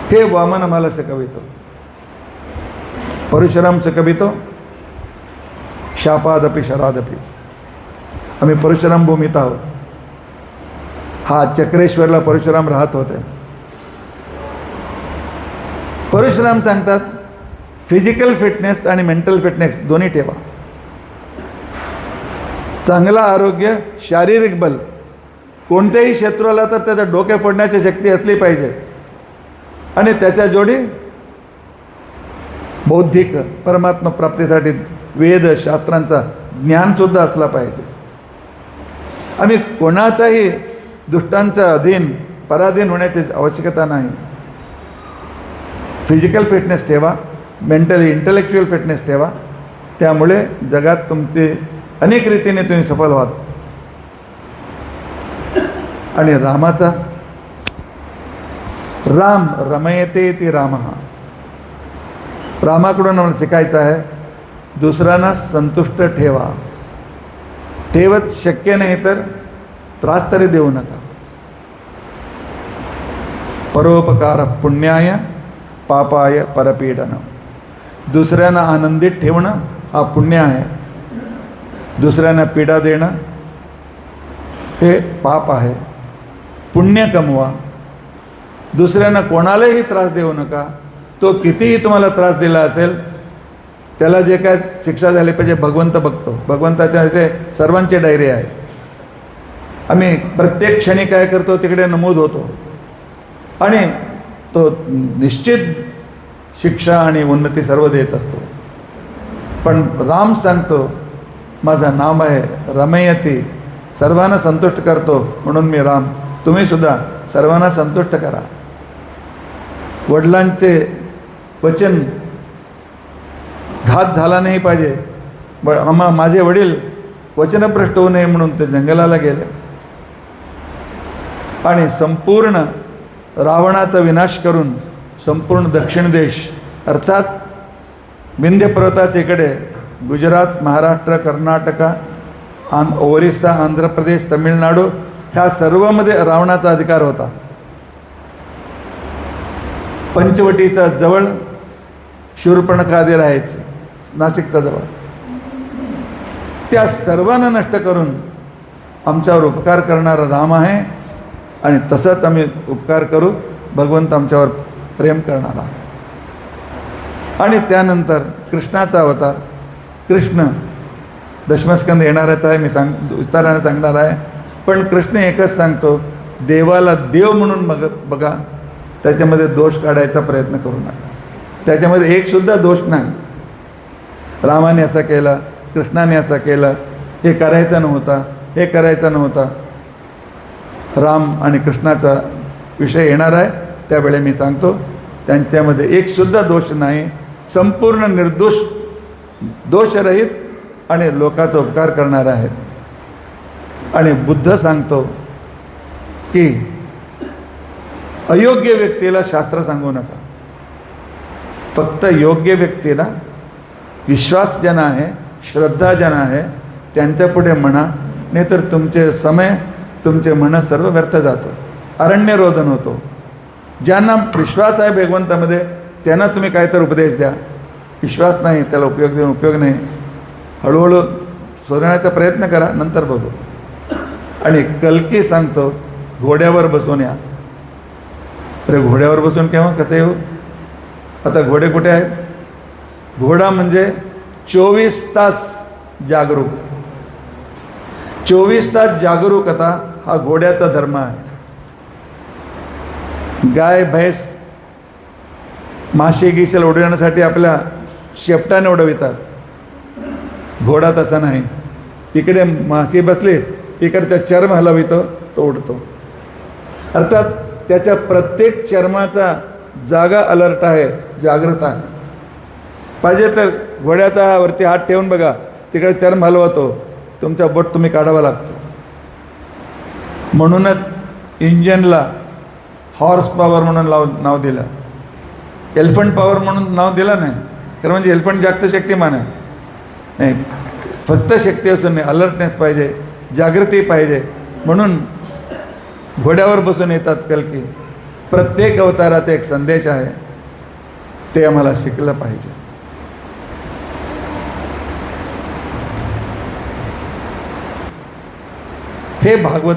हे वामन आम्हाला शिकवितो. परशुराम शिकवितो शापादपि शरादपि. आम्ही परशुराम भूमीत आहोत. हा चक्रेश्वरला परशुराम राहत होते. परशुराम सांगतात फिजिकल फिटनेस आणि मेंटल फिटनेस दोन्ही ठेवा. चांगला आरोग्य, शारीरिक बल. कोणत्याही शत्रूला तर त्याचा डोके फोडण्याची शक्ती असली पाहिजे. आणि त्याच्या जोडी बौद्धिक परमात्मा प्राप्तीसाठी वेद शास्त्रांचा ज्ञानसुद्धा असला पाहिजे. आम्ही कोणाचाही दुष्टांचा अधीन, पराधीन होण्याची आवश्यकता नाही. फिजिकल फिटनेस ठेवा, मेंटली इंटेलेक्च्युअल फिटनेस ठेवा. त्यामुळे जगात तुमचे अनेक रीतीने तुम्ही सफल व्हाल. आणि रामाचा, राम रमयते ती राम. रामाकडून आम्हाला शिकायचं आहे दुसऱ्यांना संतुष्ट ठेवा. ठेवत शक्य नाही तर त्रास तरी देऊ नका. परोपकार पुण्याय पापाय परपीडन. दुसऱ्यांना आनंदित ठेवणं हा पुण्य आहे. दुसऱ्यांना पीडा देणं हे पाप आहे. पुण्य कमवा. दुसऱ्यांना कोणालाही त्रास देऊ नका. तो कितीही तुम्हाला त्रास दिला असेल त्याला जे काय शिक्षा झाली पाहिजे भगवंत बघतो. भगवंताच्या इथे सर्वांची डायरी आहे. आम्ही प्रत्येक क्षणी काय करतो तिकडे नमूद होतो आणि तो निश्चित शिक्षा आणि उन्नती सर्व देत असतो. पण राम सांगतो माझं नाम आहे रमयती, सर्वांना संतुष्ट करतो म्हणून मी राम. तुम्ही सुद्धा सर्वांना संतुष्ट करा. वडिलांचे वचन घात झाला नाही पाहिजे. माझे वडील वचनभ्रष्ट होऊ नये म्हणून ते जंगलाला गेले आणि संपूर्ण रावणाचा विनाश करून संपूर्ण दक्षिण देश अर्थात विंध्य पर्वताच्या इकडे गुजरात, महाराष्ट्र, कर्नाटका, ओरिसा, आंध्र प्रदेश, तमिळनाडू ह्या सर्वमध्ये रावणाचा अधिकार होता. पंचवटीचा जवळ शूर्पणखा आदी राहायचे, नाशिकचा जवळ. त्या सर्वांना नष्ट करून आमच्यावर उपकार करणारा राम आहे आणि तसंच आम्ही उपकार करू. भगवंत आमच्यावर प्रेम करणारा आहे. आणि त्यानंतर कृष्णाचा अवतार. कृष्ण दशमस्कंद येणारच आहे, मी विस्ताराने सांगणार आहे. पण कृष्ण एकच सांगतो, देवाला देव म्हणून बघा, त्याच्यामध्ये दोष काढायचा प्रयत्न करू नका. त्याच्यामध्ये एकसुद्धा दोष नाही. रामाने असं केलं, कृष्णाने असं केलं, हे करायचं नव्हता, हे करायचं नव्हता. राम आणि कृष्णाचा विषय येणार आहे, त्यावेळी मी सांगतो. त्यांच्यामध्ये एकसुद्धा दोष नाही, संपूर्ण निर्दोष, दोषरहित आणि लोकांचा उपकार करणारे आहेत. आणि बुद्ध सांगतो की अयोग्य व्यक्तीला शास्त्र सांगू नका, फक्त योग्य व्यक्तीला, विश्वास ज्यांना आहे, श्रद्धा ज्यांना आहे, त्यांच्या पुढे म्हणा, नाहीतर तुमचे समय, तुमचे म्हणणं सर्व व्यर्थ जातो, अरण्यरोधन होतो. ज्यांना विश्वास आहे भगवंतामध्ये त्यांना तुम्ही काहीतरी उपदेश द्या. विश्वास नाही त्याला उपयोग देऊन उपयोग नाही. हळूहळू सोडण्याचा प्रयत्न करा, नंतर बघू. आणि कल्की सांगतो घोड्यावर बसून या. अरे घोड्यावर बसून केव्हा कसं येऊ? आता घोडे कुठे आहेत? घोडा म्हणजे 24 तास जागरूक. 24 तास जागरूकता हा घोड्याचा धर्म आहे. गाय म्हैस माशी गिशेल उडवण्यासाठी आपल्या शेपटाने उडवितात. घोडा तसा नाही. इकडे माशी बसली, इकडचा चर्म हलवितो, तो उडतो. अर्थात त्याच्या प्रत्येक चर्माचा जागा अलर्ट आहे, जागृत आहे. पाहिजे तर घोड्याचा वरती हात ठेवून बघा, तिकडे चर्म हलवतो, तुमचा बोट तुम्ही काढावा लागतो. म्हणूनच इंजनला हॉर्स पॉवर म्हणून नाव दिलं, एलिफंट पॉवर म्हणून नाव दिलं नाही. कारण म्हणजे एलिफंट जास्त शक्तिमान आहे नाही, फक्त शक्ती असून नाही, अलर्टनेस पाहिजे, जागृती पाहिजे. म्हणून घोड्यावर बसून येतात कल्की. प्रत्येक अवताराचा एक संदेश आहे, ते आम्हाला शिकलं पाहिजे. हे भागवत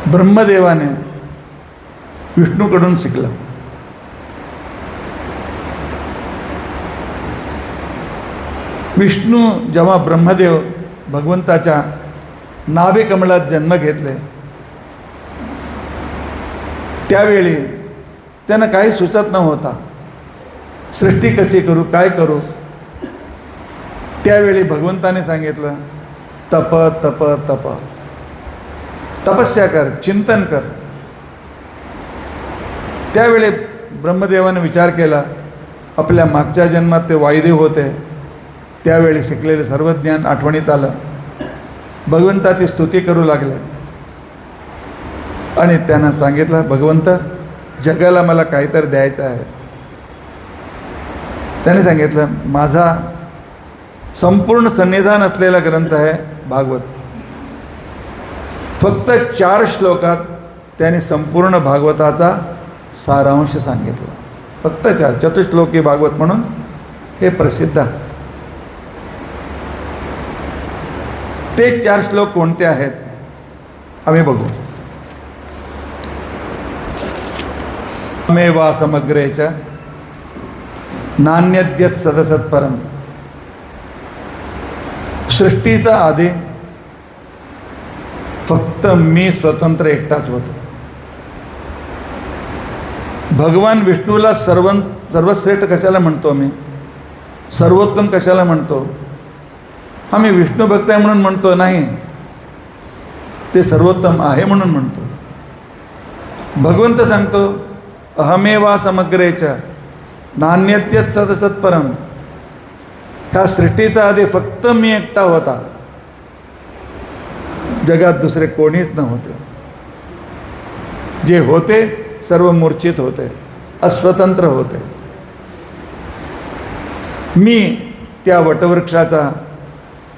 ब्रह्मदेवाने विष्णूकडून शिकलं. विष्णू जेव्हा ब्रह्मदेव भगवंताच्या नाभी कमळात जन्म घेतले, त्यावेळी त्यांना काही सुचत नव्हता, सृष्टी कशी करू, काय करू. त्यावेळी भगवंताने सांगितलं, तप तप तप, तपस्या कर, चिंतन कर. त्यावेळी ब्रह्मदेवाने विचार केला, आपल्या मागच्या जन्मात ते वायुदेव होते, त्यावेळी शिकलेले सर्व ज्ञान आठवणीत आलं. भगवंताची स्तुती करू लागले आणि त्यांना सांगितलं, भगवंत जगाला मला काहीतरी द्यायचं आहे. त्याने सांगितलं, माझा संपूर्ण सन्निधान असलेला ग्रंथ आहे भागवत. फक्त 4 श्लोकात त्याने संपूर्ण भागवताचा सारांश सांगितला. फक्त 4, चतुश्लोकी भागवत म्हणून हे प्रसिद्ध आहे. ते 4 श्लोक कोणते आहेत आम्ही बघू. मेवा समग्रेच नान्यद्यत सदसत्परम. सृष्टीचा आधी फक्त मी स्वतंत्र एकटाच होतो. भगवान विष्णूला सर्वश्रेष्ठ कशाला म्हणतो आम्ही? सर्वोत्तम कशाला म्हणतो? आम्ही विष्णू भक्त आहे म्हणून म्हणतो नाही, ते सर्वोत्तम आहे म्हणून म्हणतो. भगवंत सांगतो, अहमेवा समग्रेच्या नान्यत्यत सदसत्परम. ह्या सृष्टीचा आधी फक्त मी एकटा होता, जगात दुसरे कोणीच नव्हते. जे होते सर्व मूर्छित होते, अस्वतंत्र होते. मी त्या वटवृक्षाचा,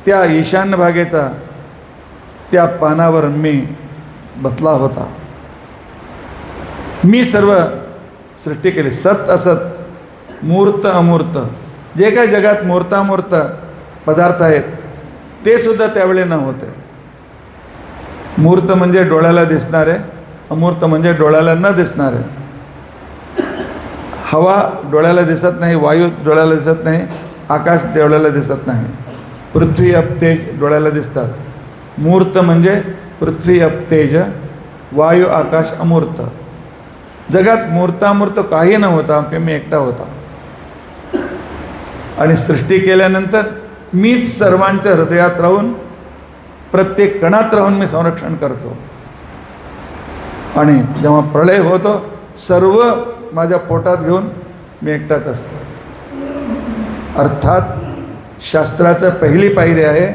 त्या ईशान्य भागेचा, त्या पानावर मी बसला होता. मी सर्व सृष्टी केली, सत असत, मूर्त अमूर्त. जे काही जगात मूर्तामूर्त पदार्थ आहेत ते सुद्धा त्यावेळी नव्हते. मूर्त म्हणजे डोळ्याला दिसणारे, अमूर्त म्हणजे डोळ्याला न दिसणारे. हवा डोळ्याला दिसत नाही, वायू डोळ्याला दिसत नाही, आकाश डोळ्याला दिसत नाही. पृथ्वी अप तेज डोळ्याला दिसतात. मूर्त म्हणजे पृथ्वी अप तेज, वायू आकाश अमूर्त. जगात मूर्तामूर्त काही नव्हता, मी एकटा होता. आणि सृष्टी केल्यानंतर मीच सर्वांच्या हृदयात राहून प्रत्येक कणात राहून मी संरक्षण करतो. आणि जेव्हा प्रलय होतो सर्व माझ्या पोटात घेऊन मी एकटाच असतो. अर्थात शास्त्राचं पहिली पायरी आहे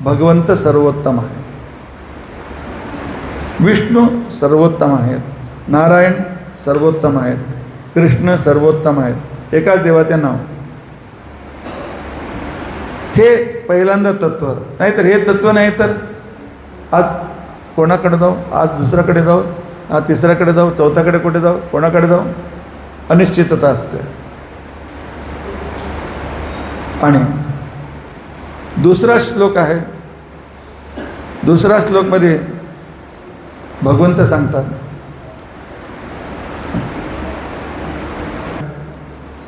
भगवंत सर्वोत्तम आहे, विष्णू सर्वोत्तम आहेत, नारायण सर्वोत्तम आहेत, कृष्ण सर्वोत्तम आहेत, एकाच देवाचे नाव. हे पहिल्यांदा तत्त्व. नाहीतर हे तत्त्व नाही तर आज कोणाकडे जाऊ, आज दुसऱ्याकडे जाऊ, आज तिसऱ्याकडे जाऊ, चौथ्याकडे कुठे जाऊ, कोणाकडे जाऊ, अनिश्चितता असते. आणि दुसरा श्लोक आहे, दुसरा श्लोकमध्ये भगवंत सांगतात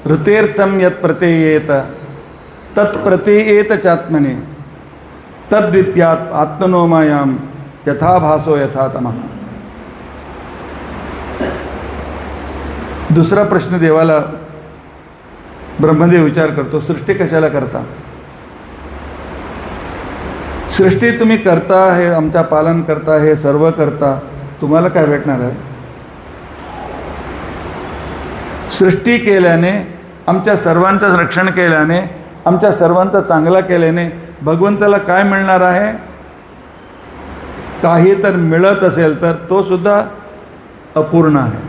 ऋतेर्थम यत् प्रत्ययेत तत्प्रत्ययेत चात्मने तद्विद्यात् आत्मनो मायाम यथा भासो यथा तमः. दुसरा प्रश्न देवाला ब्रह्मदेव विचार करतो, सृष्टी कशाला करता? सृष्टी तुम्ही करता, हे आमचा पालन करता, हे सर्व करता, तुम्हाला काय भेटणार आहे? सृष्टी केल्याने, आमच्या सर्वांचं रक्षण केल्याने, आमच्या सर्वांचा चांगला केल्याने भगवंताला काय मिळणार आहे? काही तर मिळत असेल तर तो सुद्धा अपूर्ण आहे.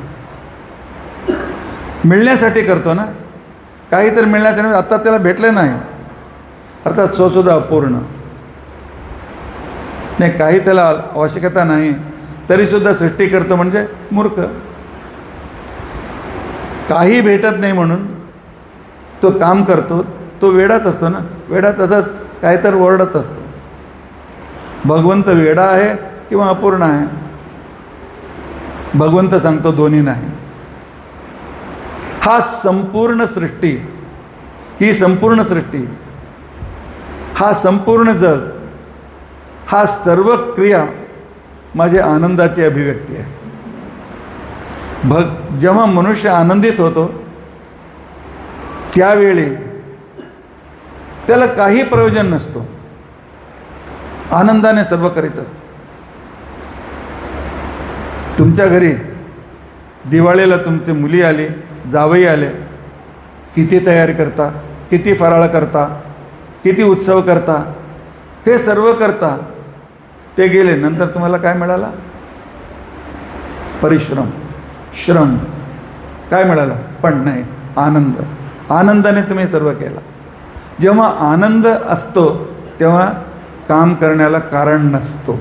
मिळण्यासाठी करतो ना, काही तर मिळण्यासाठी, आता त्याला भेटलं नाही अर्थात तो सुद्धा अपूर्ण नाही. काही त्याला आवश्यकता नाही तरीसुद्धा सृष्टी करतो म्हणजे मूर्ख. काही भेटत नाही म्हणून तो काम करतो, तो वेडाच असतो ना. वेडा तसाच काही तर ओरडत असतो. भगवंत वेडा आहे किंवा अपूर्ण आहे? भगवंत सांगतो दोन्ही नाही. हा संपूर्ण सृष्टी, ही संपूर्ण सृष्टी, हा संपूर्ण जग, हा सर्व क्रिया माझ्या आनंदाची अभिव्यक्ती आहे. जेव्हा मनुष्य आनंदित होतो त्यावेळी त्याला काही प्रयोजन नसतो, आनंदाने सर्व करीत असतो. तुमच्या घरी दिवाळीला तुमची मुली आली, जावई आले, किती तयारी करता, किती फराळ करता, किती उत्सव करता, हे सर्व करता. ते गेले नंतर तुम्हाला काय मिळाला? परिश्रम, श्रम. काय मिळालं? पण नाही, आनंद. आनंदाने तुम्ही सर्व केला. जेव्हा आनंद असतो तेव्हा काम करण्याला कारण नसतो,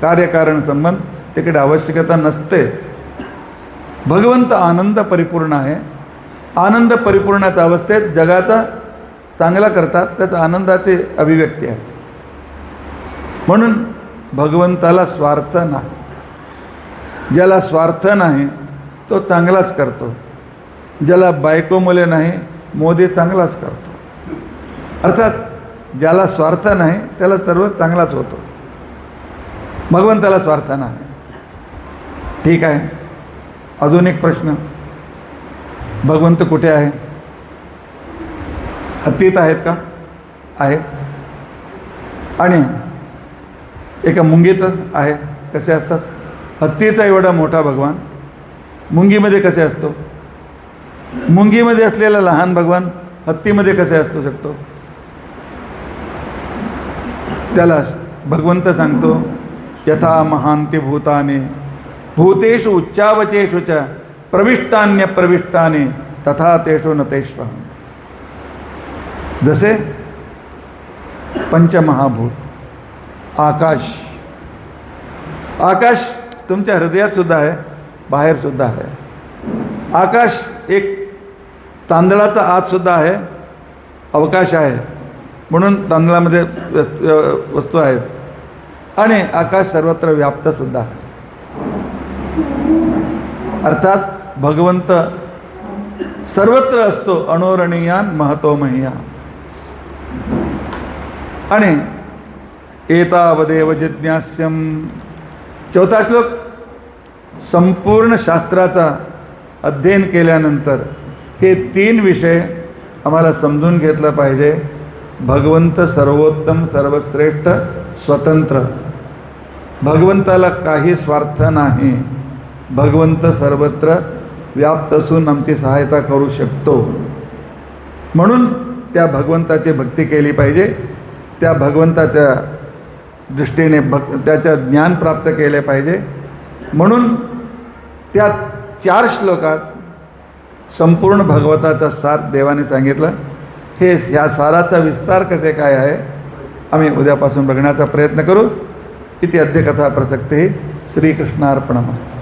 कार्यकारण संबंध तिकडे आवश्यकता नसते. भगवंत आनंद परिपूर्ण आहे. आनंद परिपूर्णाच्या अवस्थेत जगाचा चांगला करतात, त्याचा आनंदाची अभिव्यक्ती आहे. म्हणून भगवंताला स्वार्थ नाही. ज्याला स्वार्थ नाही तो चांगलाच करतो. ज्याला बायको मुले नाही, मोदी चांगलाच करतो. अर्थात ज्याला स्वार्थ नाही त्याला सर्व चांगलाच होतो. भगवंताला स्वार्थ नाही. ठीक आहे. अजून एक प्रश्न, भगवंत कुठे आहे? हत्तीत आहेत का? आहे. आणि एका मुंगीत आहे. कसे असतात? हत्तीचा एवढा मोठा भगवान मुंगीमध्ये कसे असतो? मुंगीमध्ये असलेला लहान भगवान हत्तीमध्ये कसे असू शकतो? त्याला भगवंत सांगतो यथा महांती भूताने भूतेषु उच्चावचेषु च प्रविष्टान्य प्रविष्टाने तथा तेषु नतेष्व. जसे पंचमहाभूत, आकाश, आकाश तुमच्या हृदयात सुद्धा आहे, बाहेर सुद्धा आहे. आकाश एक तांदळाचा आत सुद्धा आहे, अवकाश आहे म्हणून तांदळामध्ये वस्तू आहेत. आणि आकाश सर्वत्र व्याप्त सुद्धा आहे. अर्थात भगवंत सर्वत्र असतो. अणोरणीयान महतो मह्यान. आणि एतावदेव जिज्ञास्यम. चौथा श्लोक, संपूर्ण शास्त्राचा अध्ययन केल्यानंतर हे तीन विषय आम्हाला समजून घेतलं पाहिजे. भगवंत सर्वोत्तम सर्वश्रेष्ठ स्वतंत्र. भगवंताला काही स्वार्थ नाही. भगवंत सर्वत्र व्याप्त असून आमची सहायता करू शकतो. म्हणून त्या भगवंताची भक्ती केली पाहिजे. त्या भगवंताच्या दृष्टीने त्याच्या ज्ञान प्राप्त केले पाहिजे. म्हणून त्या 4 श्लोकात संपूर्ण भगवताचा सार देवाने सांगितला. ह्या साराचा विस्तार कसे काय आहे आम्ही उद्यापासून बघण्याचा प्रयत्न करू. इति अद्य कथा प्रसक्ती. श्रीकृष्णार्पणमस्तु.